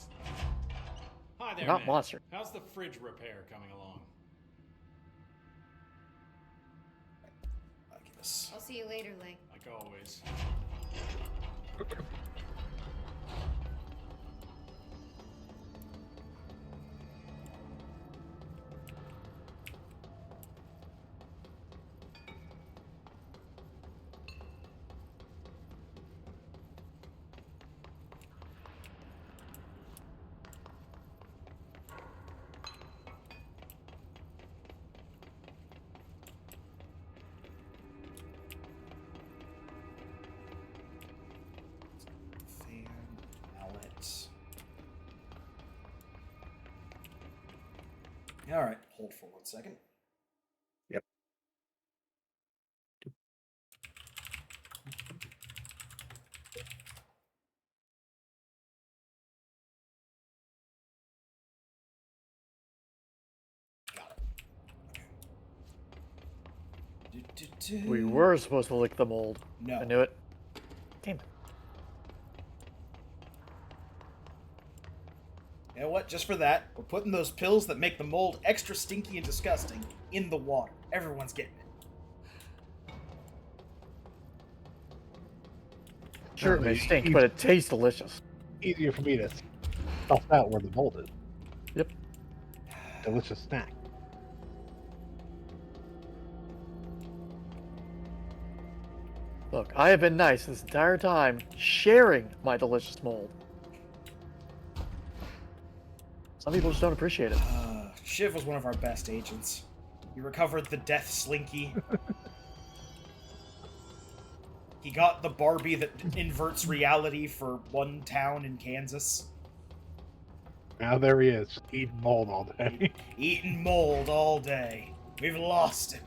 Hi there, Not man. monster. How's the fridge repair coming along? I'll see you later, Ling. Like always. Alright, hold for 1 second. Yep. Got it. We were supposed to lick the mold. No. I knew it. Damn it. You know what? Just for that, we're putting those pills that make the mold extra stinky and disgusting in the water. Everyone's getting it. Sure, it may stink, but it tastes delicious. Easier for me to stuff out where the mold is. Yep. Delicious snack. Look, I have been nice this entire time, sharing my delicious mold. Some people just don't appreciate it. Shiv was one of our best agents. He recovered the Death Slinky. He got the Barbie that inverts reality for one town in Kansas. Now there he is, eating mold all day. Eating mold all day. We've lost him.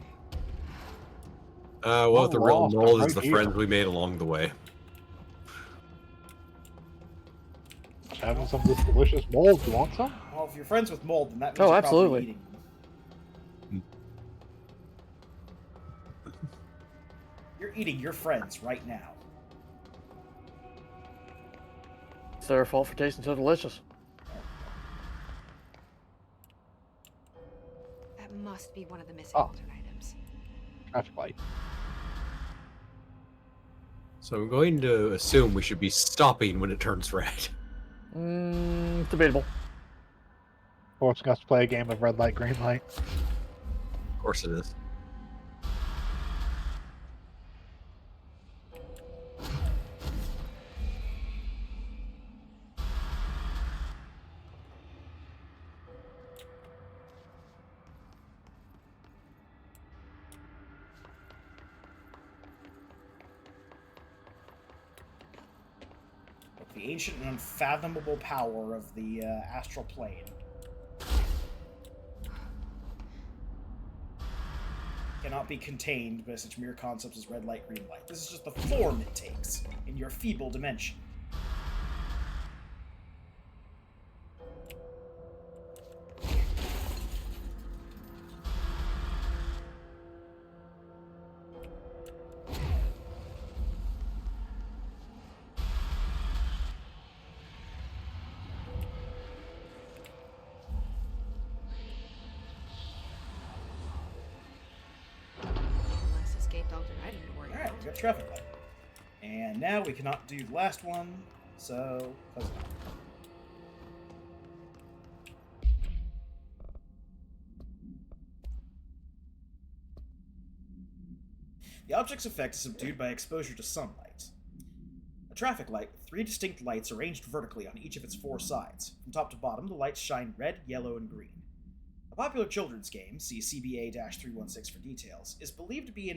Well, the real lost, mold I'm is the right here. friends we made along the way. Having some of this delicious mold. You want some? Well, if you're friends with mold, then that means Oh, you're absolutely. probably eating them. You're eating your friends right now. It's their fault for tasting so delicious. That must be one of the missing Oh. altered items. traffic light. So I'm going to assume we should be stopping when it turns red. Debatable. Forcing us to play a game of red light, green light. Of course it is. The ancient and unfathomable power of the astral plane. Cannot be contained by such mere concepts as red light, green light. This is just the form it takes in your feeble dimension. Last escaped alternate item to worry Alright, about. we got traffic light. And now we cannot do the last one, so close it out. The object's effect is subdued by exposure to sunlight. A traffic light with 3 distinct lights arranged vertically on each of its 4 sides. From top to bottom, the lights shine red, yellow, and green. A popular children's game, see CBA-316 for details, is believed to be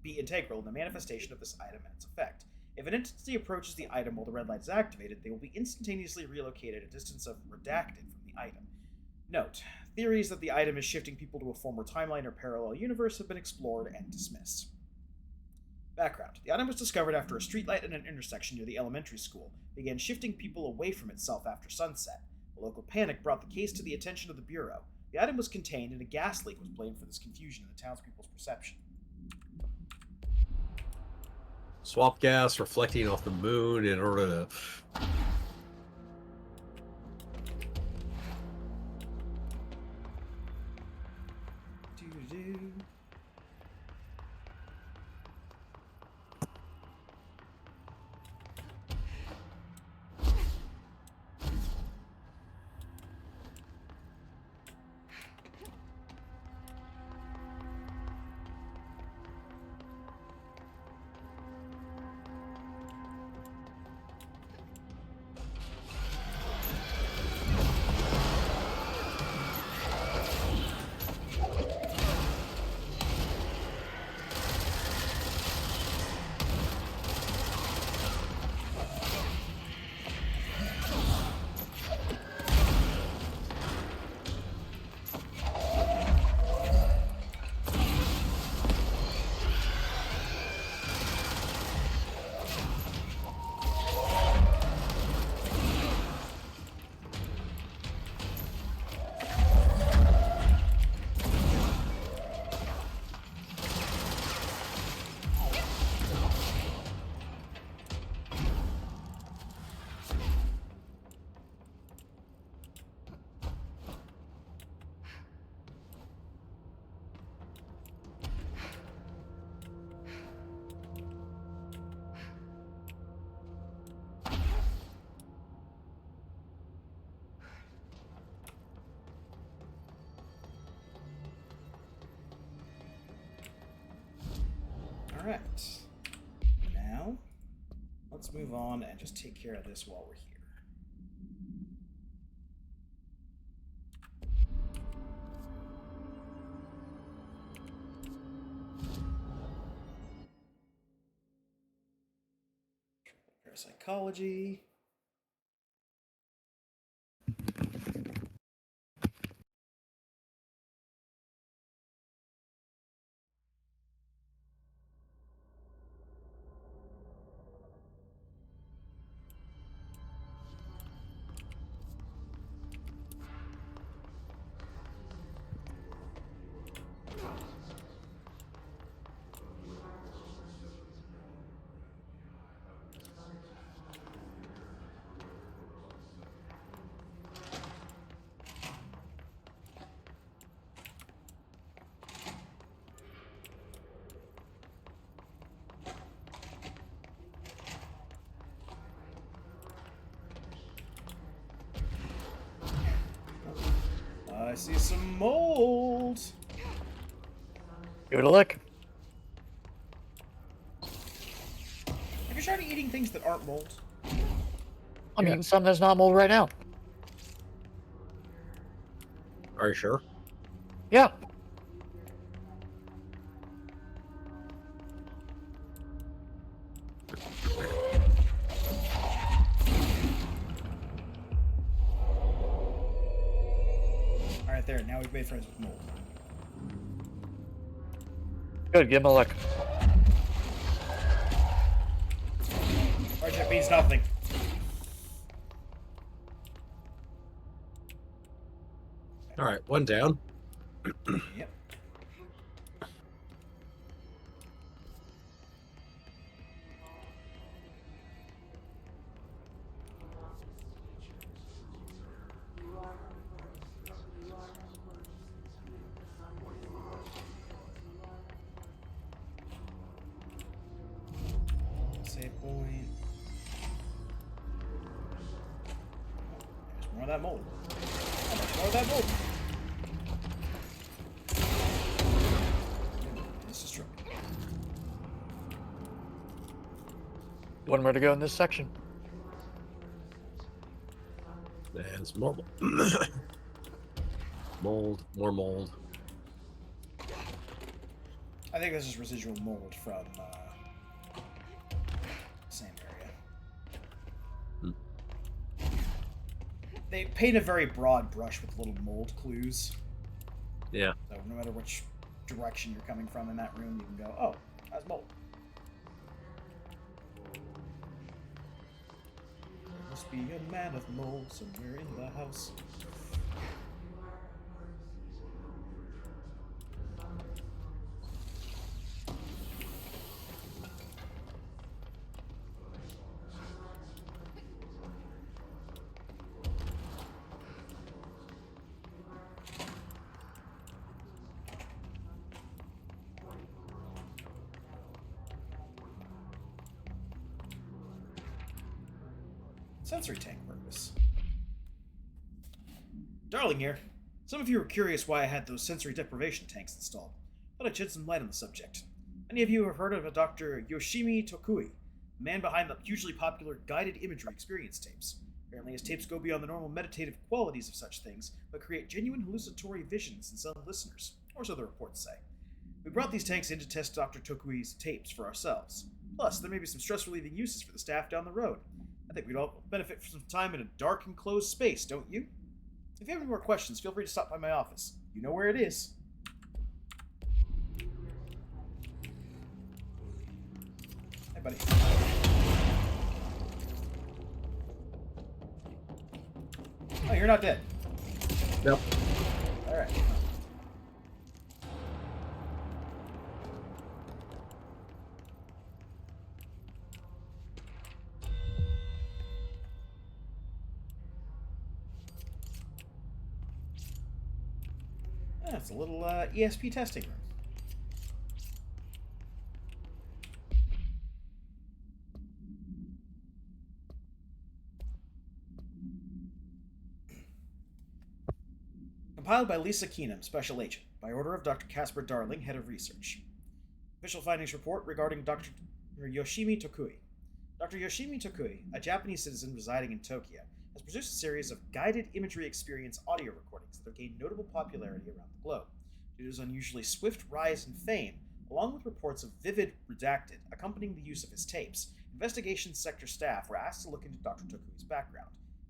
integral in the manifestation of this item and its effect. If an entity approaches the item while the red light is activated, they will be instantaneously relocated a distance of redacted from the item. Note, theories that the item is shifting people to a former timeline or parallel universe have been explored and dismissed. Background. The item was discovered after a streetlight at an intersection near the elementary school began shifting people away from itself after sunset. A local panic brought the case to the attention of the Bureau. The item was contained, and a gas leak was blamed for this confusion in the townspeople's perception. Swap gas reflecting off the moon in order to... Doo-doo-doo. Alright. Now, let's move on and just take care of this while we're here. Parapsychology. I see some mold. Give it a lick. Have you tried eating things that aren't mold? I'm eating something that's not mold right now. Are you sure? Yeah. Alright, there. Now we've made friends with mold. Good, give him a lick. Hardship means nothing. Alright, one down. Yep. Save point. There's more of that mold. How much more of that mold? This is true. One more to go in this section. There's more mold, more mold. I think this is residual mold from same area. They paint a very broad brush with little mold clues. Yeah. So no matter which direction you're coming from in that room, you can go, oh, that's mold. There must be a man of mold somewhere in the house. Sensory tank purpose. Darling here. Some of you are curious why I had those sensory deprivation tanks installed. Thought I'd shed some light on the subject. Many of you have heard of a Dr. Yoshimi Tokui, the man behind the hugely popular guided imagery experience tapes. Apparently his tapes go beyond the normal meditative qualities of such things, but create genuine hallucinatory visions in some listeners, or so the reports say. We brought these tanks in to test Dr. Tokui's tapes for ourselves. Plus, there may be some stress-relieving uses for the staff down the road. I think we'd all benefit from some time in a dark and closed space, don't you? If you have any more questions, feel free to stop by my office. You know where it is. Hey, buddy. Oh, you're not dead. Nope. Alright. That's a little ESP testing room. Compiled by Lisa Keenum, Special Agent, by order of Dr. Casper Darling, Head of Research. Official findings report regarding Dr. Yoshimi Tokui. Dr. Yoshimi Tokui, a Japanese citizen residing in Tokyo, has produced a series of guided imagery experience audio recordings that have gained notable popularity around the globe. Due to his unusually swift rise in fame, along with reports of vivid redacted accompanying the use of his tapes, investigation sector staff were asked to look into Dr. Tokui's background.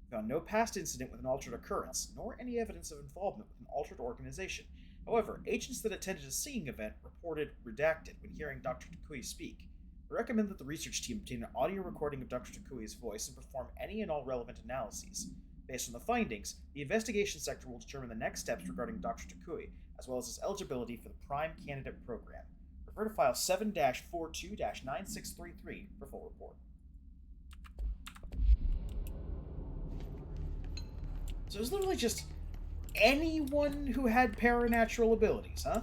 They found no past incident with an altered occurrence, nor any evidence of involvement with an altered organization. However, agents that attended a singing event reported redacted when hearing Dr. Tokui speak. We recommend that the research team obtain an audio recording of Dr. Tokui's voice and perform any and all relevant analyses. Based on the findings, the investigation sector will determine the next steps regarding Dr. Tokui, as well as his eligibility for the Prime Candidate Program. Refer to File 7-42-9633 for full report. So it's literally just anyone who had paranatural abilities, huh?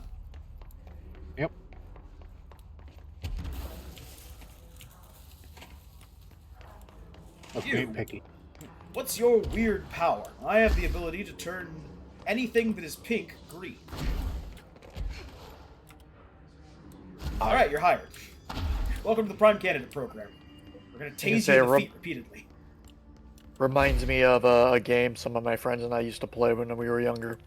Yep. That's You. being picky. What's your weird power? I have the ability to turn anything that is pink green. All right, you're hired. Welcome to the Prime Candidate Program. We're going to tase you in the feet repeatedly. Reminds me of a game some of my friends and I used to play when we were younger.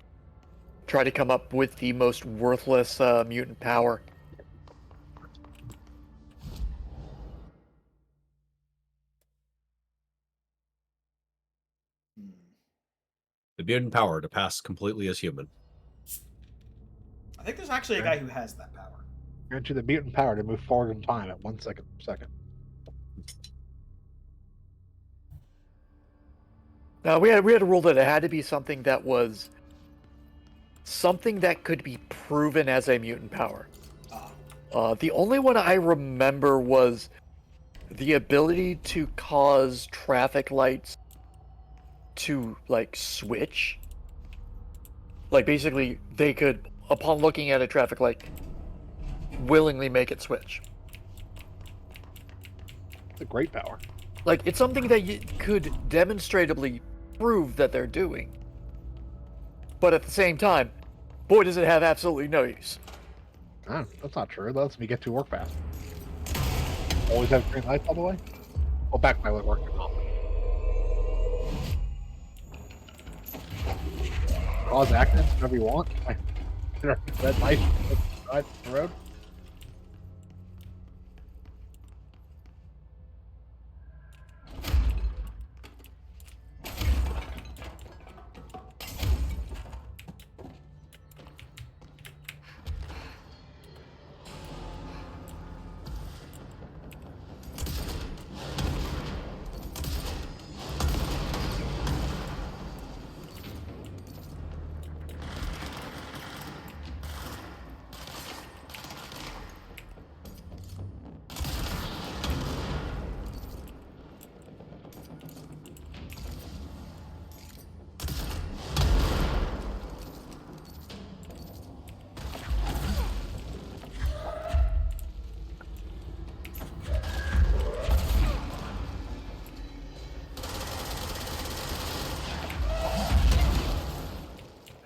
Try to come up with the most worthless mutant power. The mutant power to pass completely as human. I think there's actually a guy who has that power. Grant you the mutant power to move forward in time at 1 second per second. Now we had a rule that it had to be something that was something that could be proven as a mutant power. The only one I remember was the ability to cause traffic lights to like switch. Like basically they could, upon looking at a traffic light, willingly make it switch. It's a great power. Like it's something that you could demonstratively prove that they're doing. But at the same time, boy does it have absolutely no use. That's not true. That lets me get to work fast. Always have green lights, by the way. Well, back my work. Cause accidents whenever you want. Red light side the road.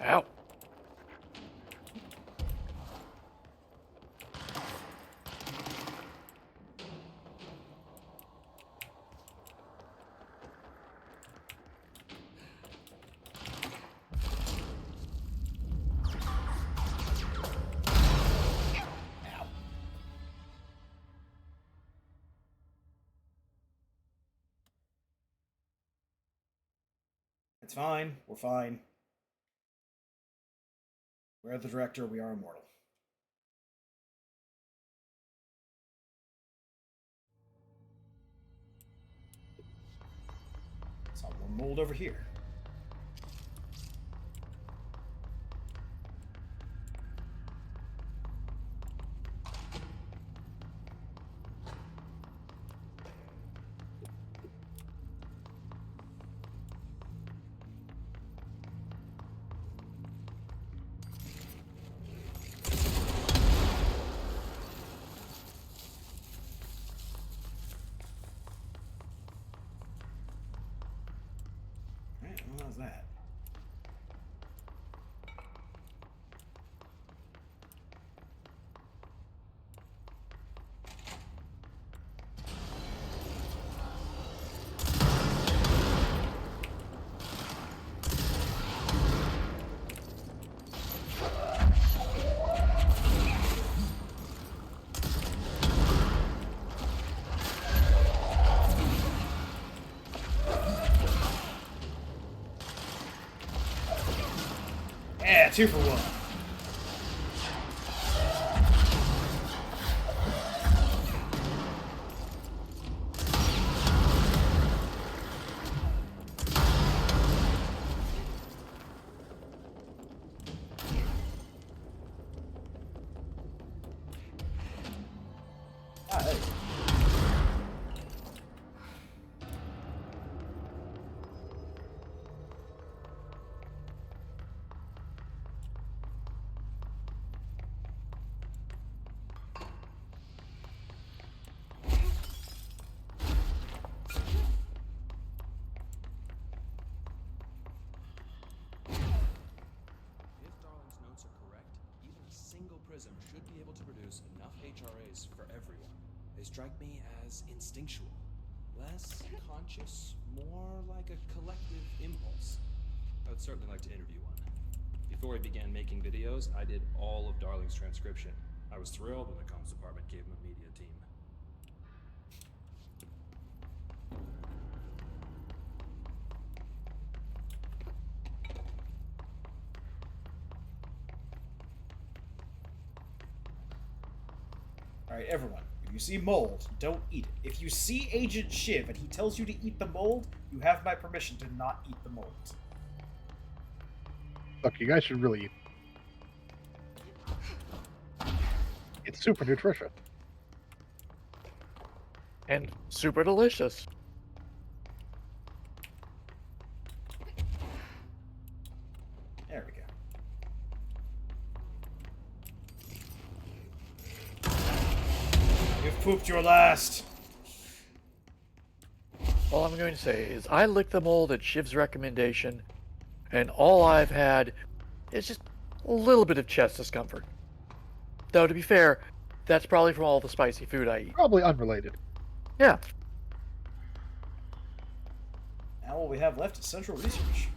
Ow. It's fine. We're fine. We're the director. We are immortal. Saw one mold over here. What was that? Yeah, 2 for 1. Ah, there you go. strike me as instinctual. Less conscious, more like a collective impulse. I would certainly like to interview one. Before he began making videos, I did all of Darling's transcription. I was thrilled when the comms department gave him a media team. Alright, everyone. If you see mold, don't eat it. If you see Agent Shiv and he tells you to eat the mold, you have my permission to not eat the mold. Look, you guys should really eat. It's super nutritious. And super delicious. There we go. You've pooped your last. All I'm going to say is I licked the mold at Shiv's recommendation, and all I've had is just a little bit of chest discomfort. Though, to be fair, that's probably from all the spicy food I eat. Probably unrelated. Yeah. Now all we have left is Central Research.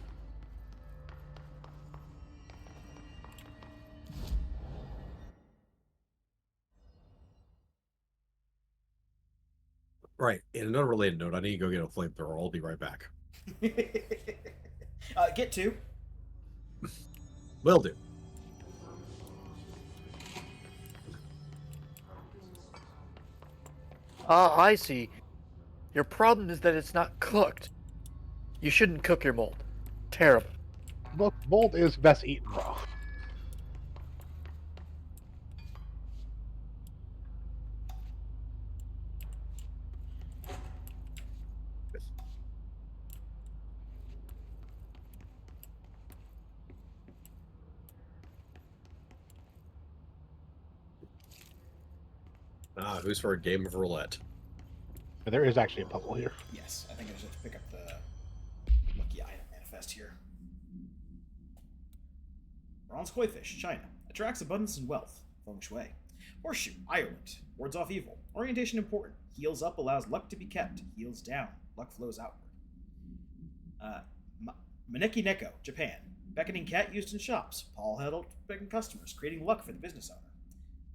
Right. In an unrelated note, I need to go get a flamethrower. I'll be right back. Get two. Will do. Ah, I see. Your problem is that it's not cooked. You shouldn't cook your mold. Terrible. Look, mold is best eaten raw. Ah, who's for a game of roulette? There is actually a puzzle here. Yes, I think I just have to pick up the lucky item manifest here. Bronze koi fish, China. Attracts abundance and wealth. Feng Shui. Horseshoe, Ireland. Wards off evil. Orientation important. Heals up allows luck to be kept. Heals down. Luck flows outward. Maneki Neko, Japan. Beckoning cat used in shops. Paul helped beckon customers, creating luck for the business owner.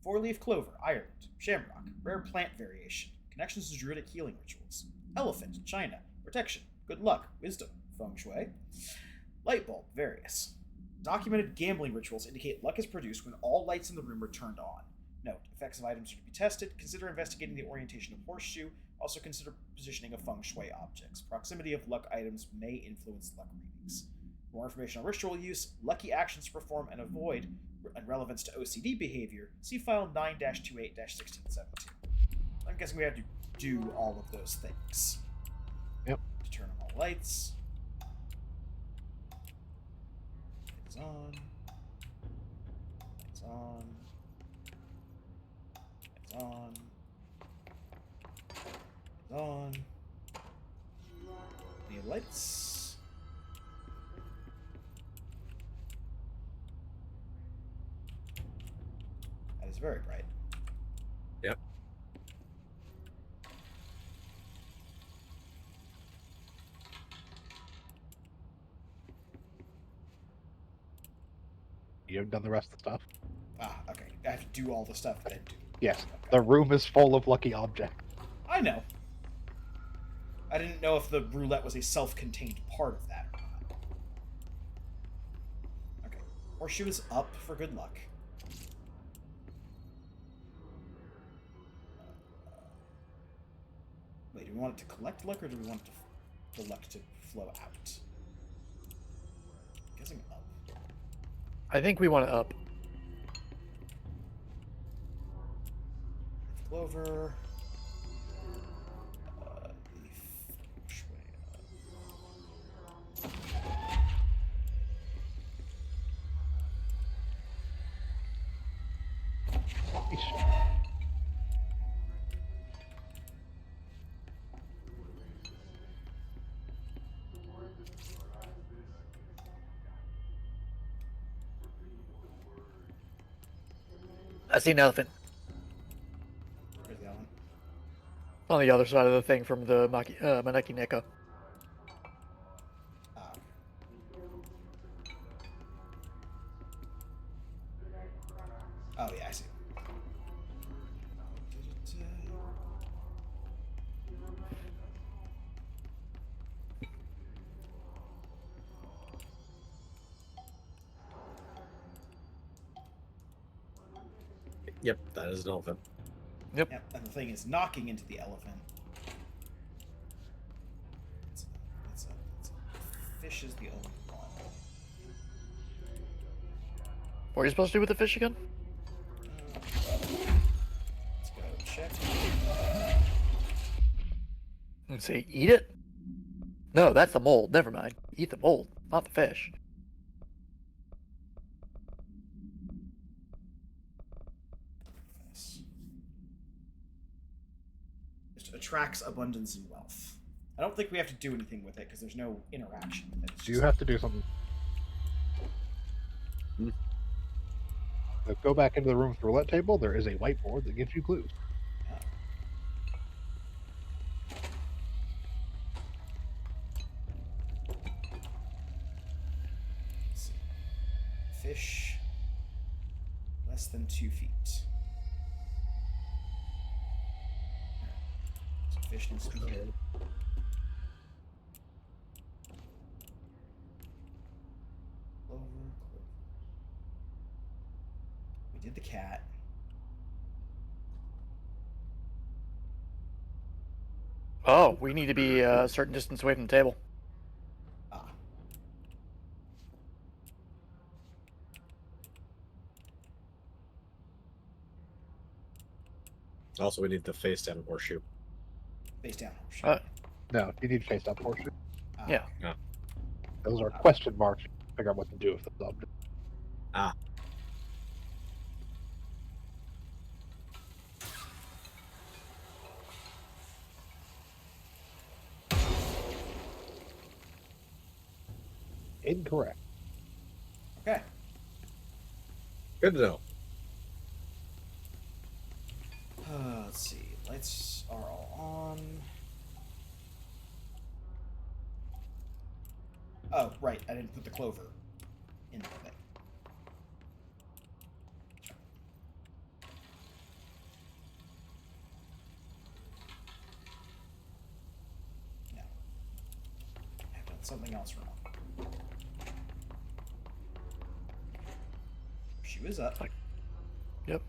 Four-leaf clover, Ireland. Shamrock, rare plant variation. Connections to druidic healing rituals. Elephant, China. Protection, good luck, wisdom, Feng Shui. Light bulb, various. Documented gambling rituals indicate luck is produced when all lights in the room are turned on. Note, effects of items are to be tested. Consider investigating the orientation of horseshoe. Also consider positioning of Feng Shui objects. Proximity of luck items may influence luck readings. For more information on ritual use, lucky actions to perform and avoid, and relevance to OCD behavior, see file 9-28-1672. I'm guessing we have to do all of those things. Yep. To turn on all lights. It's on. It's on. It's on. It's on. Any lights? That is very bright. Yep. You haven't done the rest of the stuff? Ah, okay. I have to do all the stuff that I do. Yes. Okay. The room is full of lucky objects. I know. I didn't know if the roulette was a self-contained part of that or not. Okay. Horseshoe is up for good luck. Wait, do we want it to collect luck or do we want the luck to flow out? I'm guessing up. I think we want it up. Clover. I see an elephant. Where's the other one? On the other side of the thing from the Maneki Neko. Oh, yeah, I see. Yep, that is an elephant. Yep. And the thing is knocking into the elephant. Fish is the only one. What are you supposed to do with the fish again? Let's go check. Let's see. Eat it? No, that's the mold. Never mind. Eat the mold, not the fish. Just attracts abundance and wealth. I don't think we have to do anything with it because there's no interaction with it. You have to do something. Go back into the room's roulette table. There is a whiteboard that gives you clues. Let's see. Fish less than 2 feet. So fish needs to be hit. Clover. We did the cat. Oh, we need to be a certain distance away from the table. Also, we need the face down horseshoe. Face down horseshoe. No, you need face up horseshoe. Yeah. Those are question marks. Figure out what to do with the object. Incorrect. Okay. Good to know. Let's see. Lights are all on. Oh, right. I didn't put the clover in the thing. No. I've done something else wrong. She was up. Yep.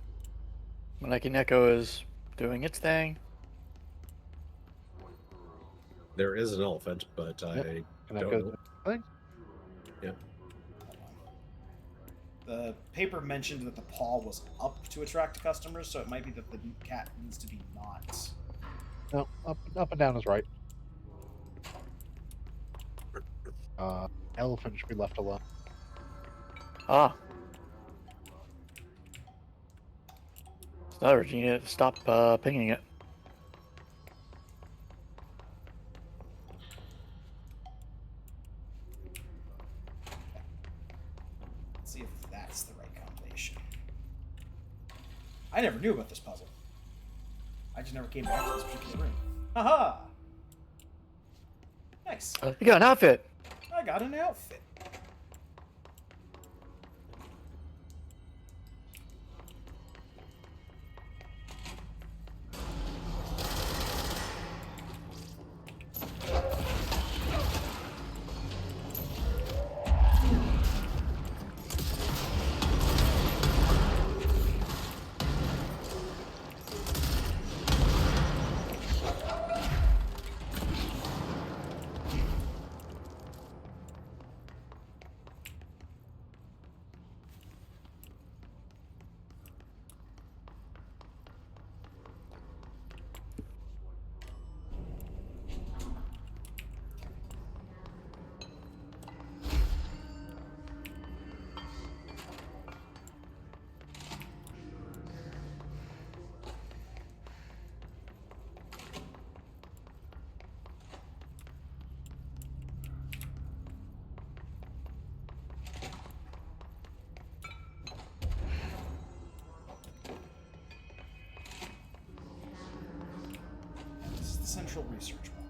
Maneki Neko is doing its thing. There is an elephant, but I don't know. Yep. The paper mentioned that the paw was up to attract customers, so it might be that the cat needs to be not. No, up and down is right. Elephant should be left alone. Ah. So you need to stop pinging it. Let's see if that's the right combination. I never knew about this puzzle. I just never came back to this particular room. Aha! Nice. You got an outfit. I got an outfit. Central Research One.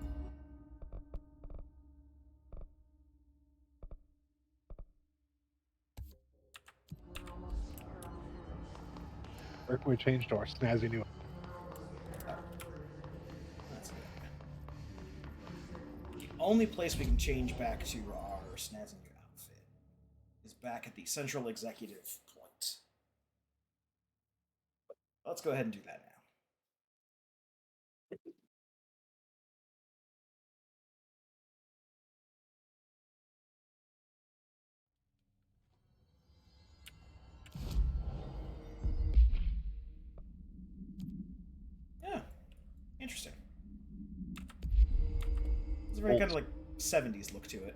Where can we change to our snazzy new? That's good. The only place we can change back to our snazzy new outfit is back at the Central Executive Point. Let's go ahead and do that now. Yeah, interesting. It's a very kind of like 70s look to it.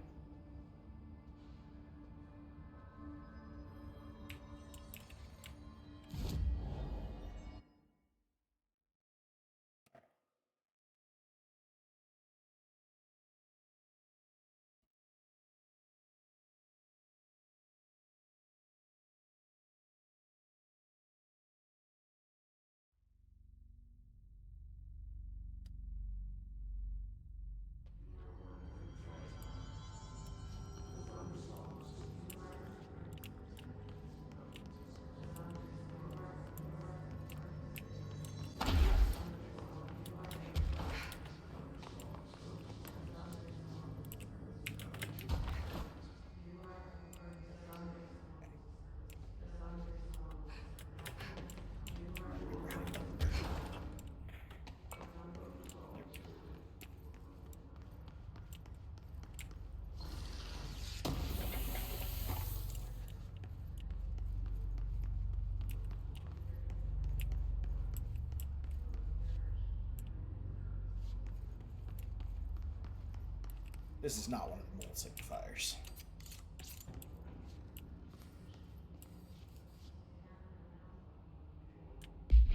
This is not one of the mold signifiers.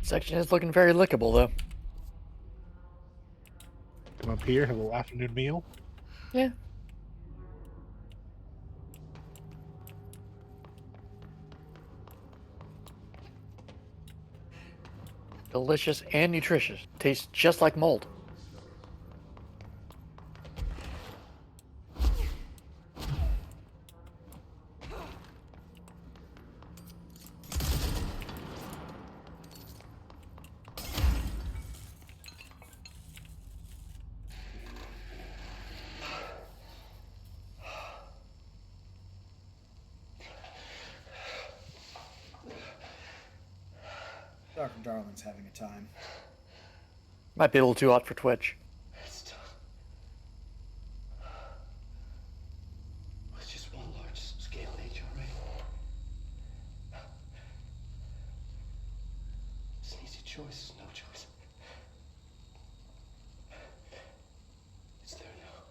Section is looking very lickable, though. Come up here, have a little afternoon meal. Yeah. Delicious and nutritious. Tastes just like mold. Dr. Darling's having a time. Might be a little too hot for Twitch. It's done. It's just one large-scale HRA. It's an easy choice, no choice. It's there now.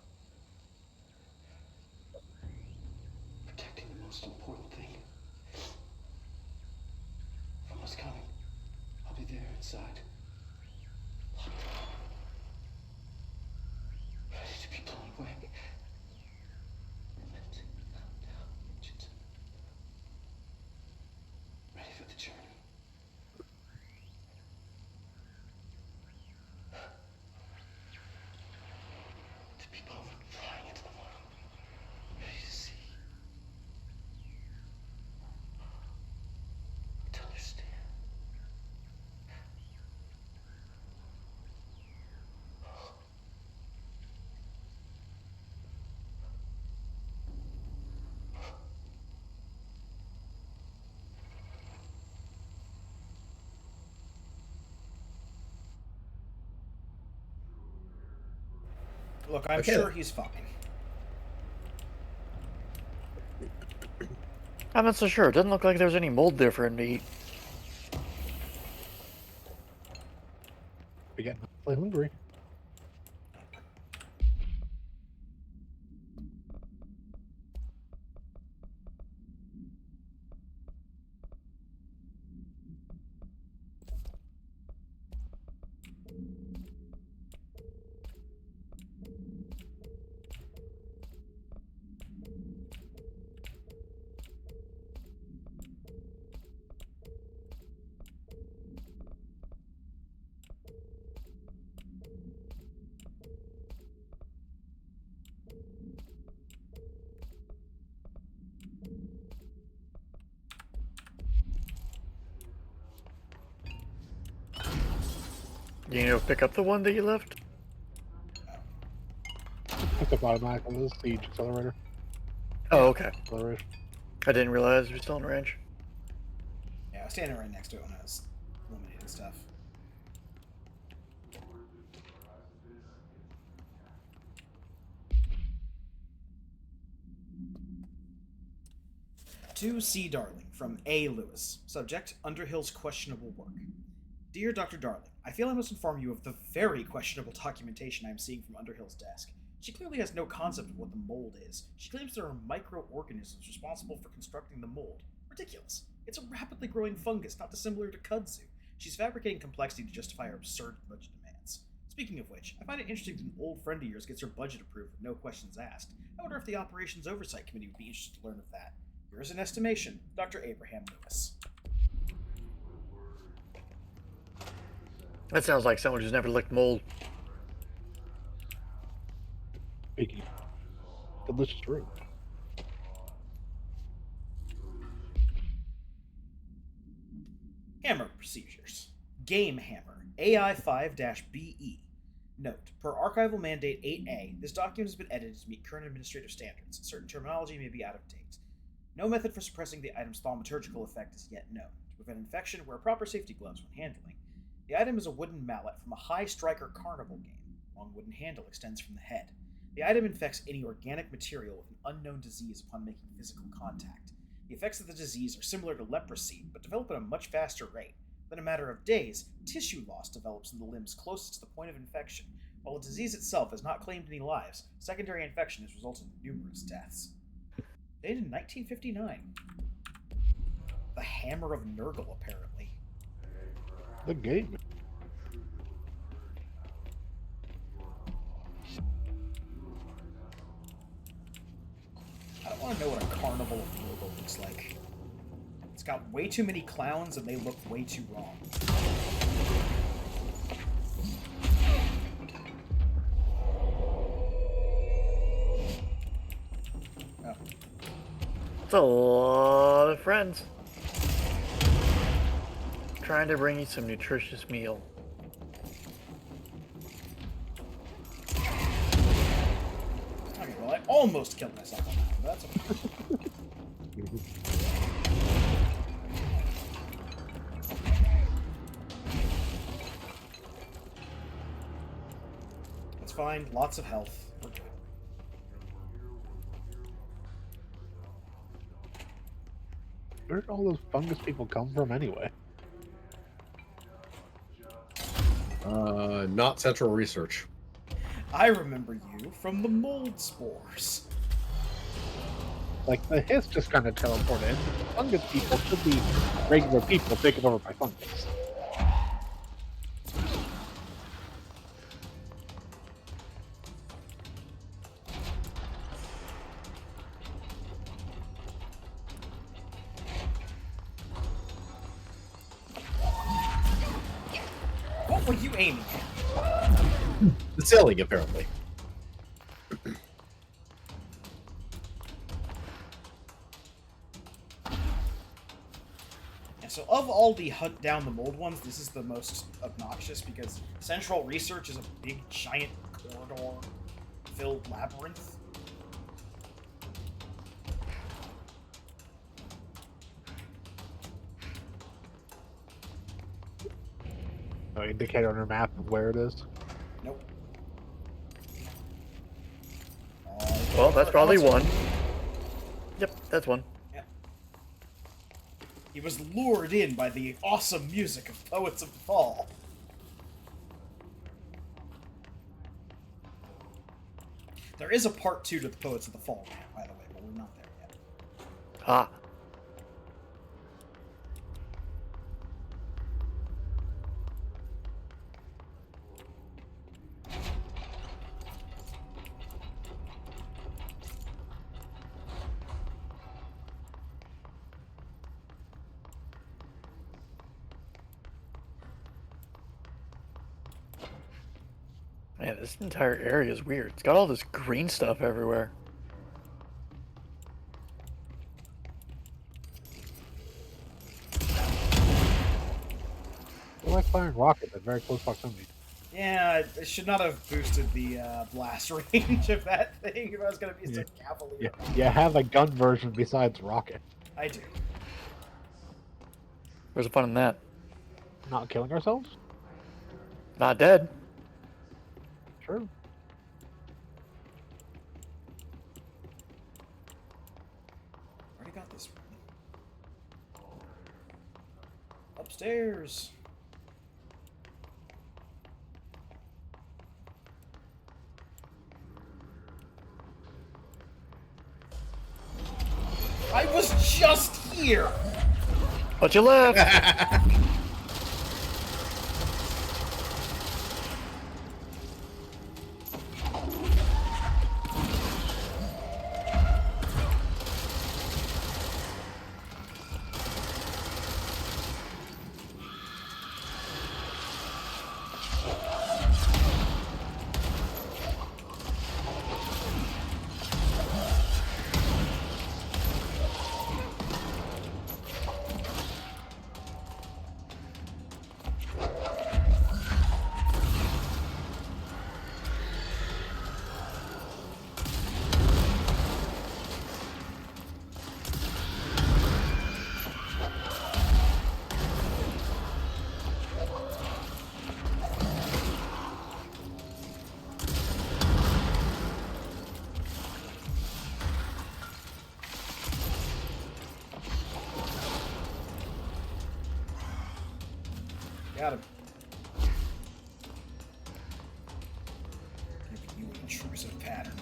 Protecting the most important thing. Someone's coming. I'll be there inside. Ready to be blown away. Ready for the journey. To be blown flying into the world. Ready to see. To understand. Look, I'm Okay. sure he's fine. I'm not so sure. It doesn't look like there's any mold there for him to eat. We getting awfully hungry. You need to pick up the one that you left? Pick up automatically with the siege accelerator. Oh, okay. Acceleration. I didn't realize you're still in range. Yeah, I was standing right next to it when I was eliminating stuff. To C. Darling, from A. Lewis. Subject, Underhill's questionable work. Dear Dr. Darling, I feel I must inform you of the very questionable documentation I am seeing from Underhill's desk. She clearly has no concept of what the mold is. She claims there are microorganisms responsible for constructing the mold. Ridiculous. It's a rapidly growing fungus, not dissimilar to kudzu. She's fabricating complexity to justify her absurd budget demands. Speaking of which, I find it interesting that an old friend of yours gets her budget approved with no questions asked. I wonder if the Operations Oversight Committee would be interested to learn of that. Here's an estimation, Dr. Abraham Lewis. That sounds like someone who's never licked mold. Biggie. Delicious fruit. Hammer procedures. Game Hammer, AI5-BE. Note, per Archival Mandate 8A, this document has been edited to meet current administrative standards. Certain terminology may be out of date. No method for suppressing the item's thaumaturgical effect is yet known. To prevent infection, wear proper safety gloves when handling. The item is a wooden mallet from a High Striker Carnival game. A long wooden handle extends from the head. The item infects any organic material with an unknown disease upon making physical contact. The effects of the disease are similar to leprosy, but develop at a much faster rate. Within a matter of days, tissue loss develops in the limbs closest to the point of infection. While the disease itself has not claimed any lives, secondary infection has resulted in numerous deaths. Dated in 1959. The Hammer of Nurgle, apparently. The game. I don't want to know what a Carnival of Nurgle looks like. It's got way too many clowns and they look way too wrong. Oh. It's a lot of friends. Trying to bring you some nutritious meal. Okay, well, I almost killed myself on that one, but that's okay. That's fine. Lots of health. We're good. Where did all those fungus people come from anyway? Not Central Research. I remember you from the mold spores. Like, the Hiss just kind of teleported in. The fungus people should be regular people taken over by fungus. What were you aiming at? The ceiling, apparently. And so of all the hunt down the mold ones, this is the most obnoxious because Central Research is a big, giant, corridor-filled labyrinth. No indicator on her map of where it is. Nope. Well, that's probably one. Yep, that's one. Yeah. He was lured in by the awesome music of Poets of the Fall. There is a part 2 to the Poets of the Fall, by the way, but we're not there yet. Ah. Man, this entire area is weird. It's got all this green stuff everywhere. I like firing rockets at very close proximity. Yeah, I should not have boosted the blast range of that thing if I was going to be so cavalier. You have a gun version besides rocket. I do. Where's the fun in that? Not killing ourselves? Not dead. True. Already got this one. Upstairs. I was just here! But you left! Got him. Giving you an intrusive pattern.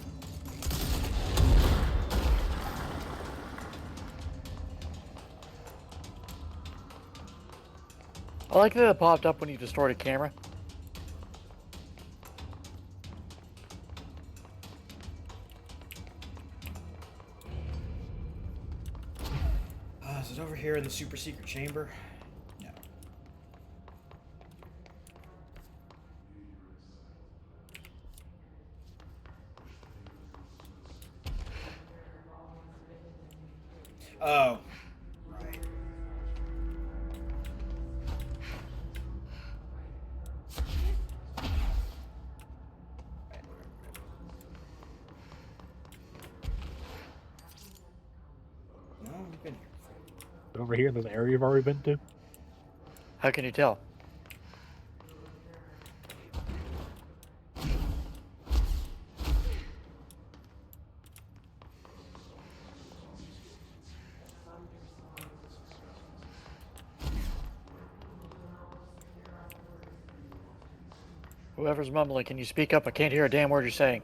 I like that it popped up when you destroyed a camera. Is it over here in the super secret chamber? No. Oh. Right. No, we've been here. Over here in this area you've already been to? How can you tell? Whoever's mumbling, can you speak up? I can't hear a damn word you're saying.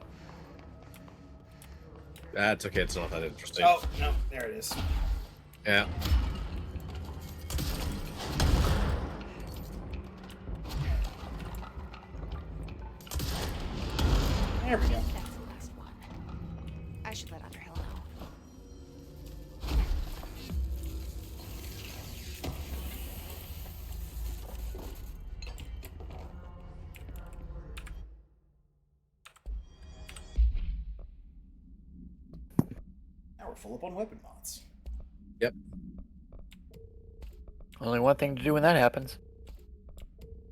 That's okay, it's not that interesting. Oh, no, there it is. Yeah. There we go. That's the last one. I should let Underhill know. Now we're full up on weapon mods. Yep. Only one thing to do when that happens.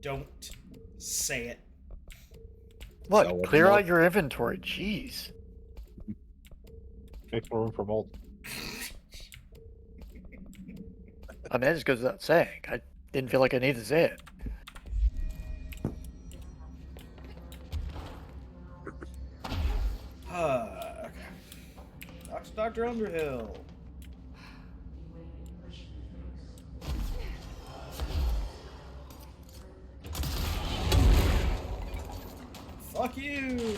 Don't say it. What? So, Clear mold. out your inventory. Jeez. Make more room for mold. I mean, that just goes without saying. I didn't feel like I needed to say it. Okay. Talk to Dr. Underhill. Fuck you!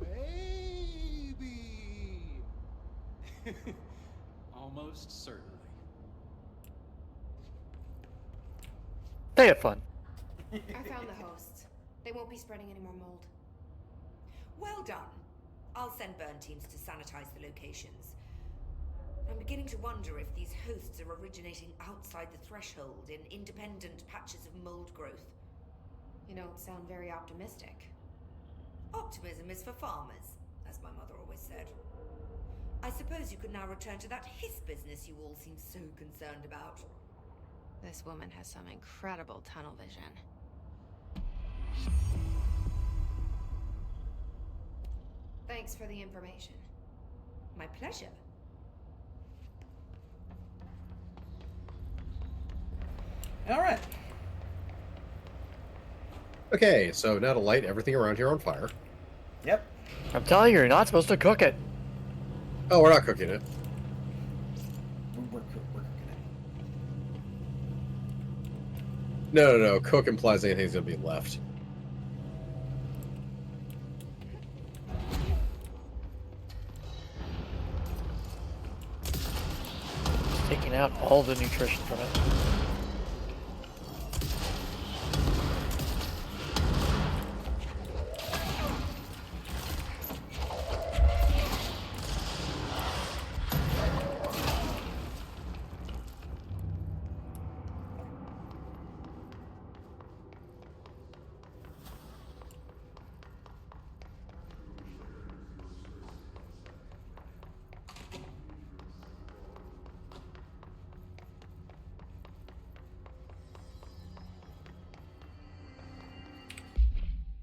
Maybe. Almost certainly. They have fun. I found the hosts. They won't be spreading any more mold. Well done. I'll send burn teams to sanitize the locations. I'm beginning to wonder if these hosts are originating outside the threshold in independent patches of mold growth. You don't sound very optimistic. Optimism is for farmers, as my mother always said. I suppose you could now return to that hiss business you all seem so concerned about. This woman has some incredible tunnel vision. Thanks for the information. My pleasure. All right. Okay, so now to light everything around here on fire. Yep. I'm telling you, you're not supposed to cook it. Oh, we're not cooking it. We're cooking it. No. Cook implies anything's gonna be left. Taking out all the nutrition from it.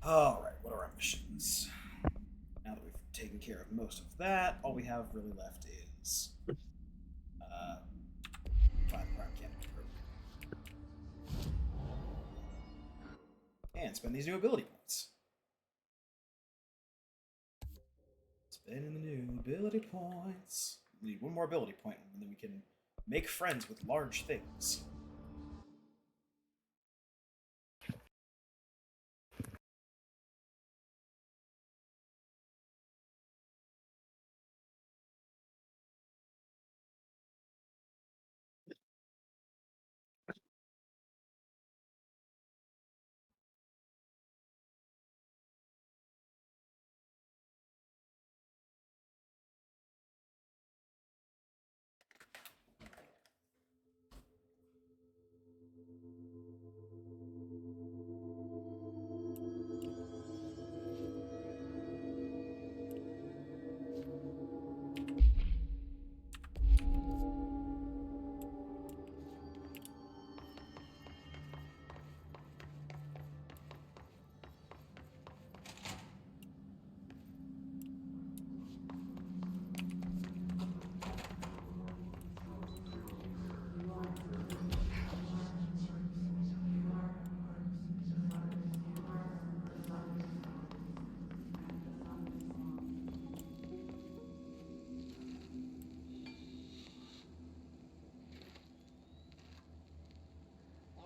All right, what are our missions? Now that we've taken care of most of that, all we have really left is find the crime candidate group. And spend these new ability points. Spending the new ability points. We need one more ability point, and then we can make friends with large things.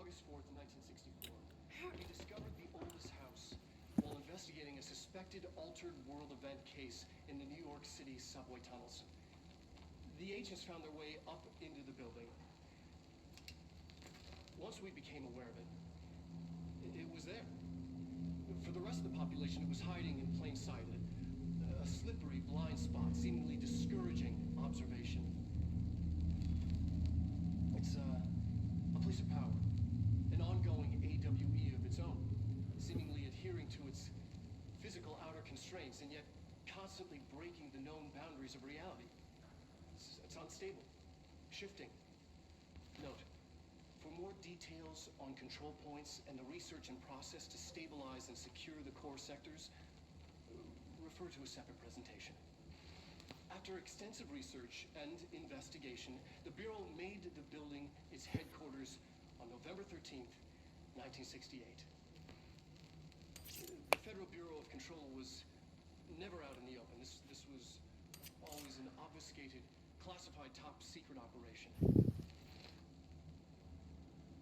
August 4th, 1964. We discovered the oldest house while investigating a suspected altered world event case in the New York City subway tunnels. The agents found their way up into the building. Once we became aware of it, it was there. For the rest of the population, it was hiding in plain sight. A slippery blind spot, seemingly discouraging observation. It's a place of power. An ongoing AWE of its own, seemingly adhering to its physical outer constraints and yet constantly breaking the known boundaries of reality. It's unstable, shifting. Note, for more details on control points and the research and process to stabilize and secure the core sectors, refer to a separate presentation. After extensive research and investigation, the Bureau made the building its headquarters on November 13th, 1968. The Federal Bureau of Control was never out in the open. This was always an obfuscated, classified top-secret operation.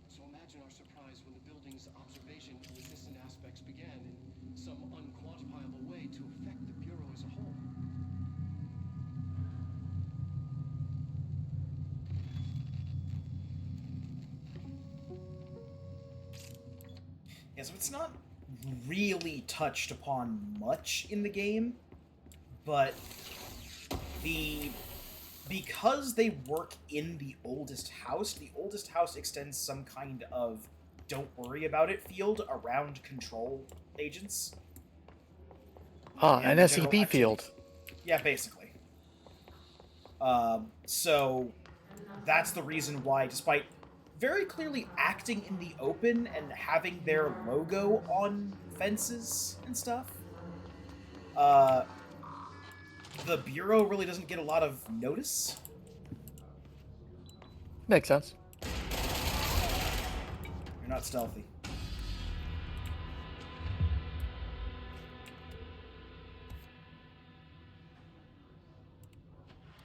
So imagine our surprise when the building's observation and resistant aspects began in some unquantifiable way to affect the Bureau as a whole. Yeah, so it's not really touched upon much in the game, but the because they work in the oldest house extends some kind of don't worry about it field around control agents. Ah, And an general SCP field. activities. Yeah, basically. So that's the reason why, despite very clearly acting in the open and having their logo on fences and stuff, the Bureau really doesn't get a lot of notice. Makes sense. You're not stealthy.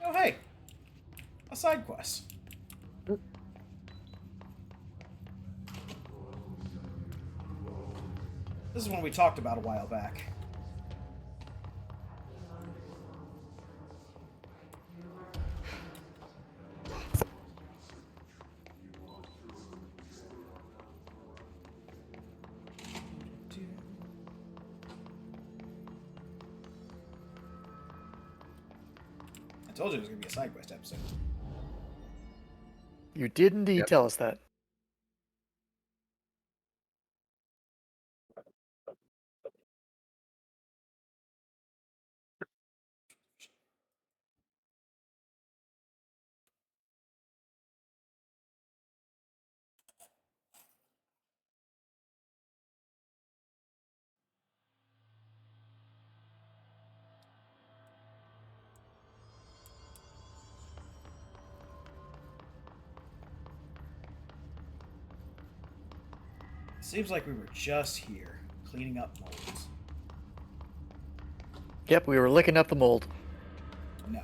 Oh, hey! A side quest. This is one we talked about a while back. I told you it was going to be a side quest episode. You did indeed tell us that. Seems like we were just here, cleaning up molds. Yep, we were licking up the mold. No.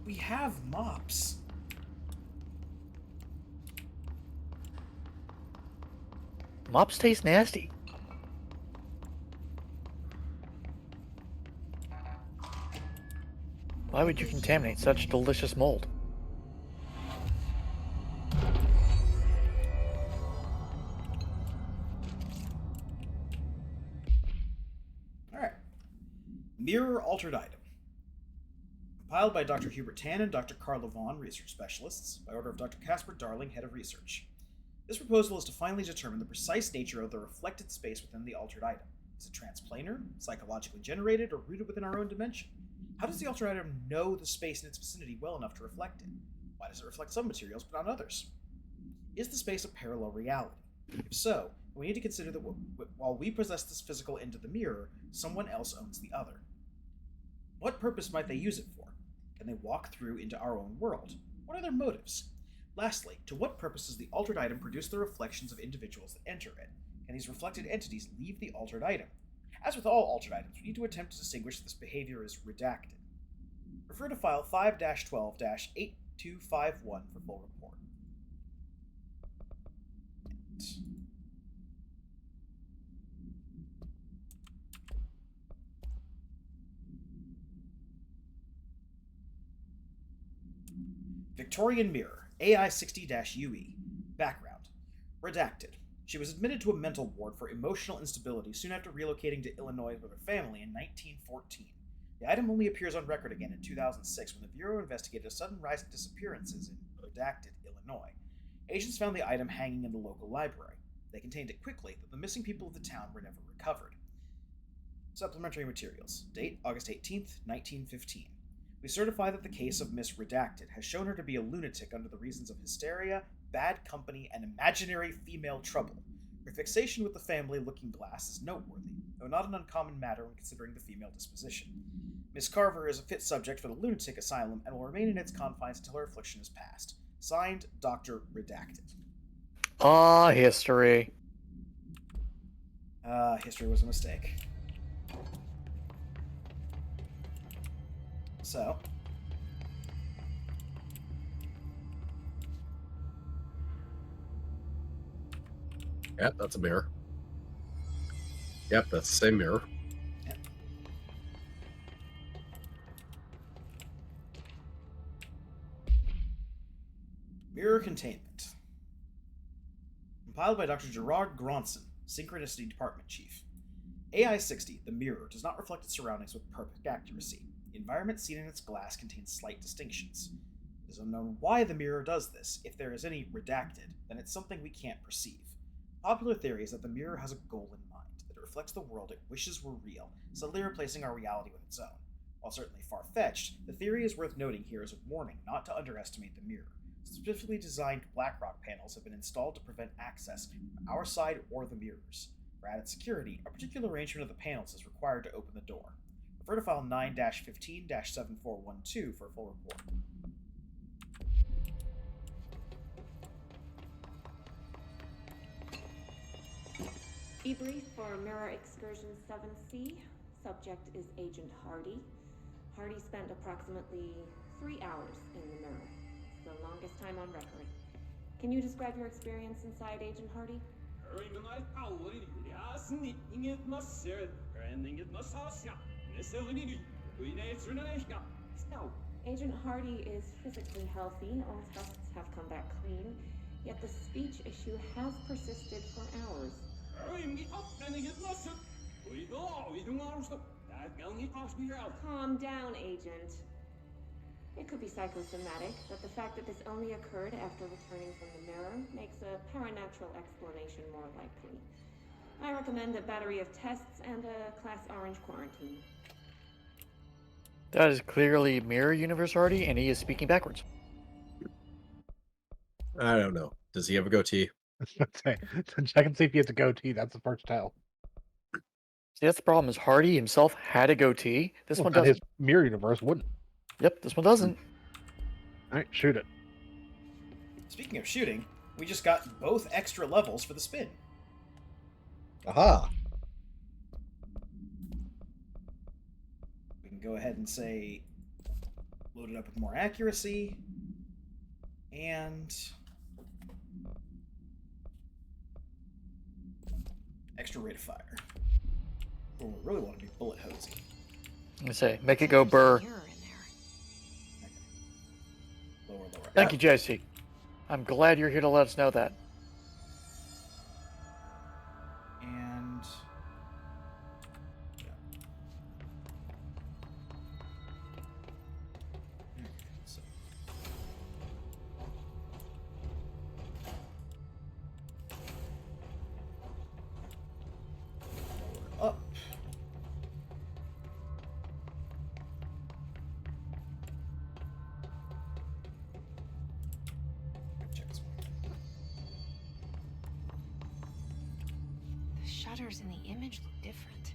We have mops. Mops taste nasty. Why would you contaminate such delicious mold? Alright. Mirror Altered Item. Compiled by Dr. Hubert Tan and Dr. Carla Vaughn, research specialists, by order of Dr. Casper Darling, head of research. This proposal is to finally determine the precise nature of the reflected space within the altered item. Is it transplanar, psychologically generated, or rooted within our own dimension? How does the altered item know the space in its vicinity well enough to reflect it? Why does it reflect some materials but not others? Is the space a parallel reality? If so, we need to consider that while we possess this physical end of the mirror, someone else owns the other. What purpose might they use it for? Can they walk through into our own world? What are their motives? Lastly, to what purpose does the altered item produce the reflections of individuals that enter it? Can these reflected entities leave the altered item? As with all altered items, we need to attempt to distinguish this behavior as redacted. Refer to file 5-12-8251 for full report. Victorian Mirror, AI-60-UE. Background. Redacted. She was admitted to a mental ward for emotional instability soon after relocating to Illinois with her family in 1914. The item only appears on record again in 2006 when the Bureau investigated a sudden rise in disappearances in Redacted, Illinois. Agents found the item hanging in the local library. They contained it quickly that the missing people of the town were never recovered. Supplementary materials. Date August 18th, 1915. We certify that the case of Miss Redacted has shown her to be a lunatic under the reasons of hysteria, bad company, and imaginary female trouble. Her fixation with the family looking glass is noteworthy, though not an uncommon matter when considering the female disposition. Miss Carver is a fit subject for the lunatic asylum and will remain in its confines until her affliction is past. Signed, Dr. Redacted. Ah, history. History was a mistake. So, Yep, that's a mirror. Yep, that's the same mirror. Yep. Mirror Containment. Compiled by Dr. Gerard Gronson, Synchronicity Department Chief. AI-60, the mirror, does not reflect its surroundings with perfect accuracy. The environment seen in its glass contains slight distinctions. It is unknown why the mirror does this. If there is any redacted, then it's something we can't perceive. Popular theory is that the mirror has a goal in mind, that it reflects the world it wishes were real, subtly replacing our reality with its own. While certainly far-fetched, the theory is worth noting here as a warning not to underestimate the mirror. Specifically designed Blackrock panels have been installed to prevent access from our side or the mirrors. For added security, a particular arrangement of the panels is required to open the door. Refer to file 9-15-7412 for a full report. Debrief for Mirror Excursion 7C. Subject is Agent Hardy. Hardy spent approximately 3 hours in the mirror. It's the longest time on record. Can you describe your experience inside, Agent Hardy? Agent Hardy is physically healthy. All tests have come back clean. Yet the speech issue has persisted for hours. Calm down, Agent. It could be psychosomatic, but the fact that this only occurred after returning from the mirror makes a paranatural explanation more likely. I recommend a battery of tests and a Class Orange quarantine. That is clearly Mirror Universe Hardy, and he is speaking backwards. I don't know. Does he have a goatee? Check and see if he has a goatee. That's the first tell. See, that's the problem. Is Hardy himself had a goatee? This one doesn't. His Mirror Universe wouldn't. Yep, this one doesn't. All right, shoot it. Speaking of shooting, we just got both extra levels for the spin. Aha! We can go ahead and say load it up with more accuracy, and extra rate of fire. Oh, we really want to be bullet hosey. I say, make it go burr. Lower. Thank you, JC. I'm glad you're here to let us know that. And yeah. So. Lower up. Check this one. The shutters in the image look different.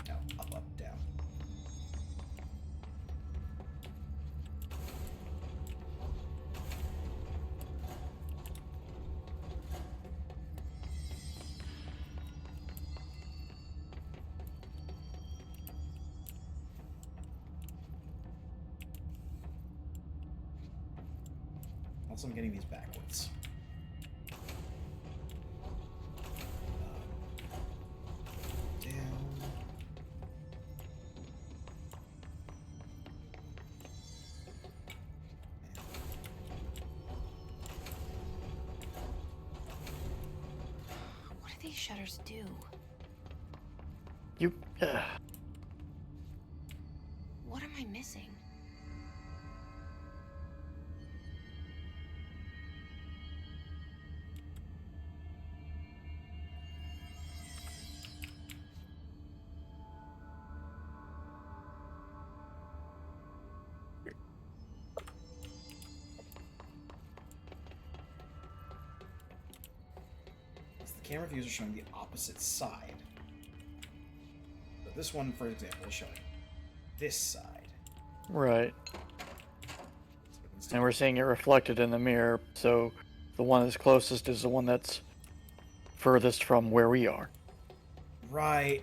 No, up, down. Also, I'm getting these backwards. Down. What do these shutters do? You. What am I missing? The camera views are showing the opposite side. So this one, for example, is showing this side. Right. And we're seeing it reflected in the mirror, so the one that's closest is the one that's furthest from where we are. Right.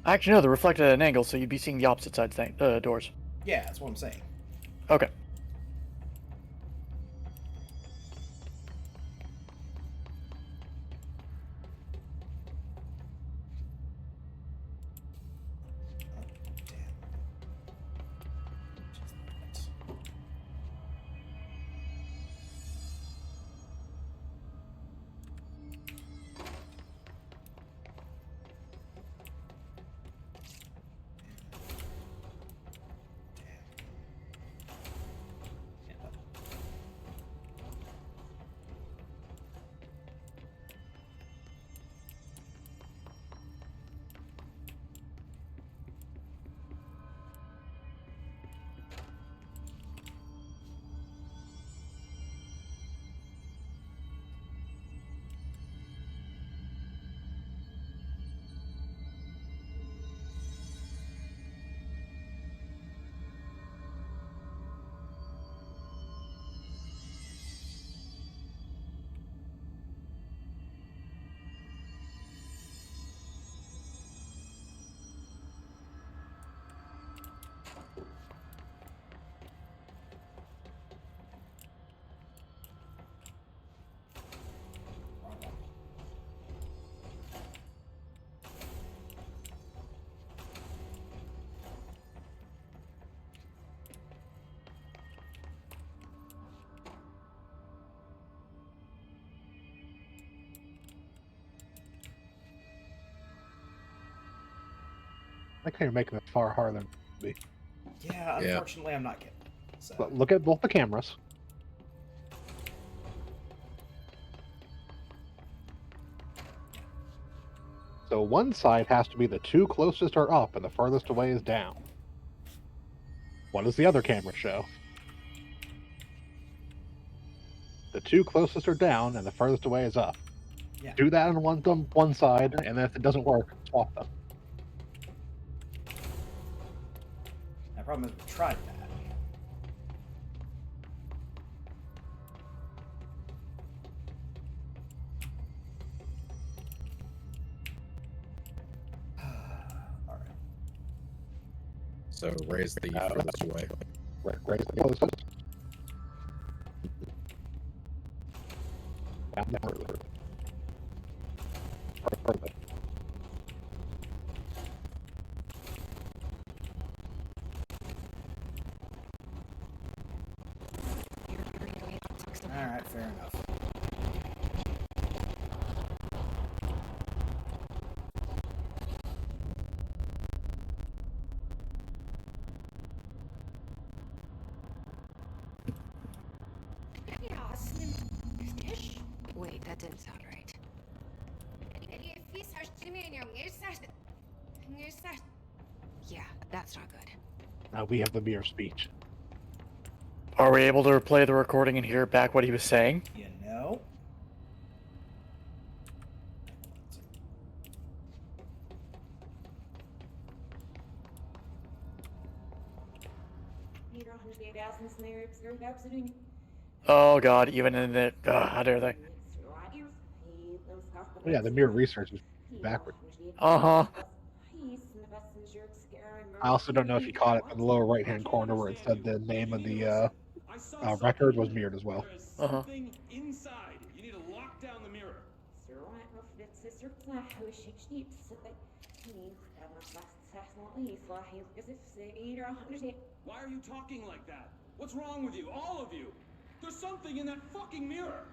Actually, no, they're reflected at an angle, so you'd be seeing the opposite side doors. Yeah, that's what I'm saying. Okay. I think you're making it far harder than it would be. Yeah, unfortunately, I'm not getting it. So. But look at both the cameras. So one side has to be the two closest are up and the furthest away is down. What does the other camera show? The two closest are down and the furthest away is up. Yeah. Do that on one side, and then if it doesn't work, swap them. The problem is we tried that. Alright. So raise the furthest away. Raise the closest. Down further. Further. Alright, fair enough. Wait, that didn't sound right. Yeah, that's not good. Now we have the mirror speech. Are we able to replay the recording and hear back what he was saying? You know? Oh god, even in the... how dare they? Oh, yeah, the mirror research is backward. Uh-huh. I also don't know if you caught it in the lower right-hand corner where it said the name of the record was mirrored as well. Uh-huh. Inside, you need to lock down the mirror. Why are you talking like that? What's wrong with you, all of you? There's something in that fucking mirror.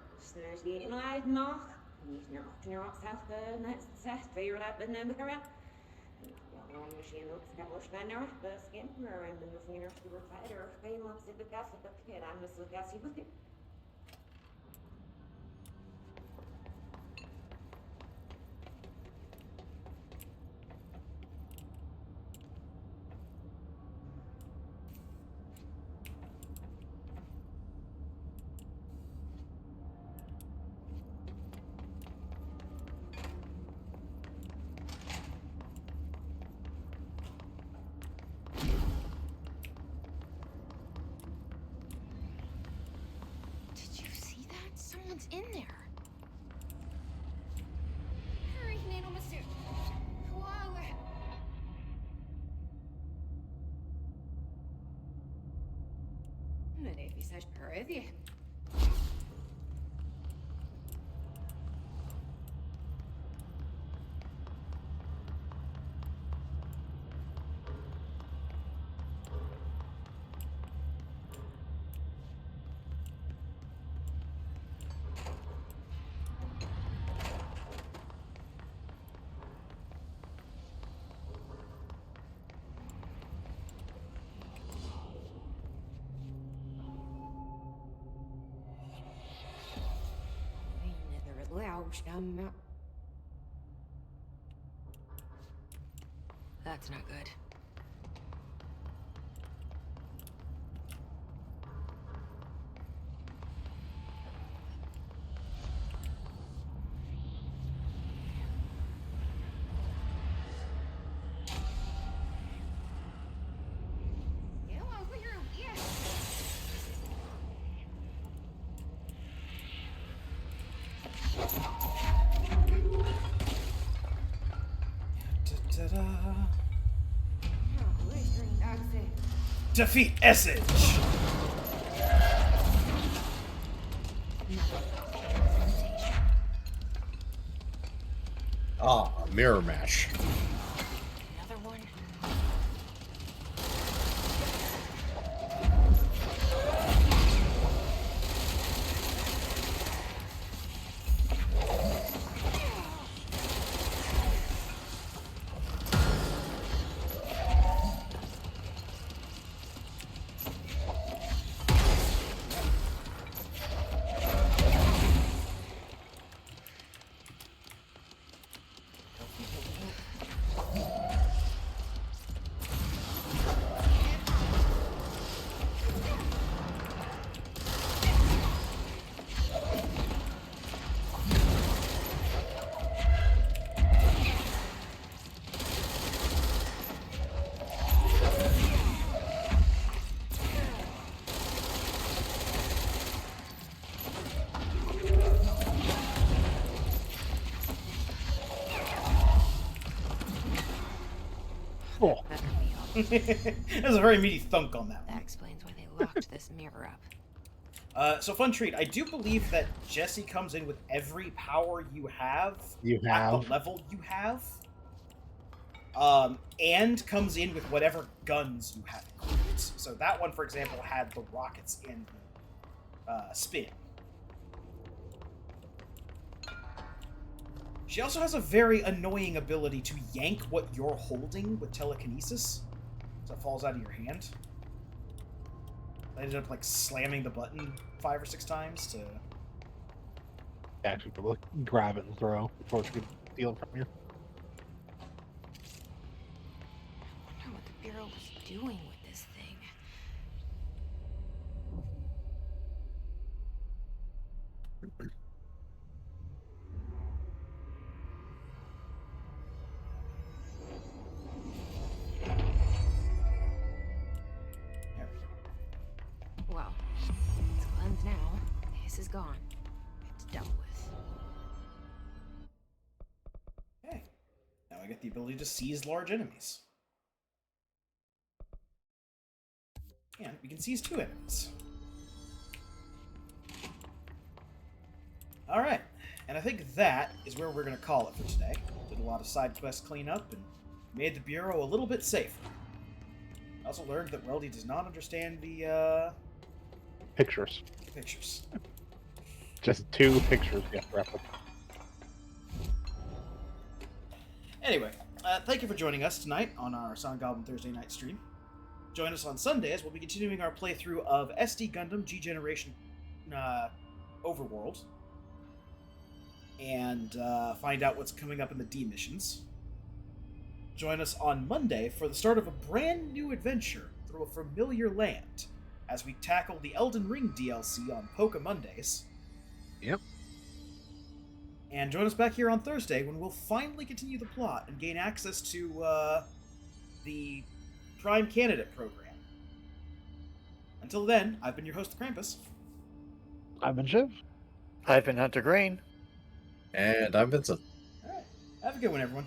نفي سجل هذه. That's not good. Defeat Essage! Ah, mirror mash. Another one. Oh. There's a very meaty thunk on that one. That explains why they locked this mirror up. So fun treat. I do believe that Jesse comes in with every power you have. At the level you have. And comes in with whatever guns you have equipped. So that one, for example, had the rockets and the spin. She also has a very annoying ability to yank what you're holding with telekinesis, so it falls out of your hand. I ended up, like, slamming the button 5 or 6 times to... Actually, grab it and throw before she can steal it from you. I wonder what the Bureau was doing with this thing. Well, it's cleansed now. This is gone. It's dealt with. Okay. Now I get the ability to seize large enemies. And we can seize 2 enemies. Alright. And I think that is where we're going to call it for today. Did a lot of side quest cleanup and made the Bureau a little bit safer. I also learned that Weldy does not understand the, Pictures. Pictures. Just 2 pictures you have to replicate. Anyway, thank you for joining us tonight on our Sonic Goblin Thursday night stream. Join us on Sunday as we'll be continuing our playthrough of SD Gundam G Generation Overworld. And find out what's coming up in the D missions. Join us on Monday for the start of a brand new adventure through a familiar land as we tackle the Elden Ring DLC on Poke Mondays. Yep. And join us back here on Thursday when we'll finally continue the plot and gain access to the Prime Candidate program. Until then, I've been your host, Krampus. I've been Shiv. I've been Hunter Green. And I'm Vincent. Alright. Have a good one, everyone.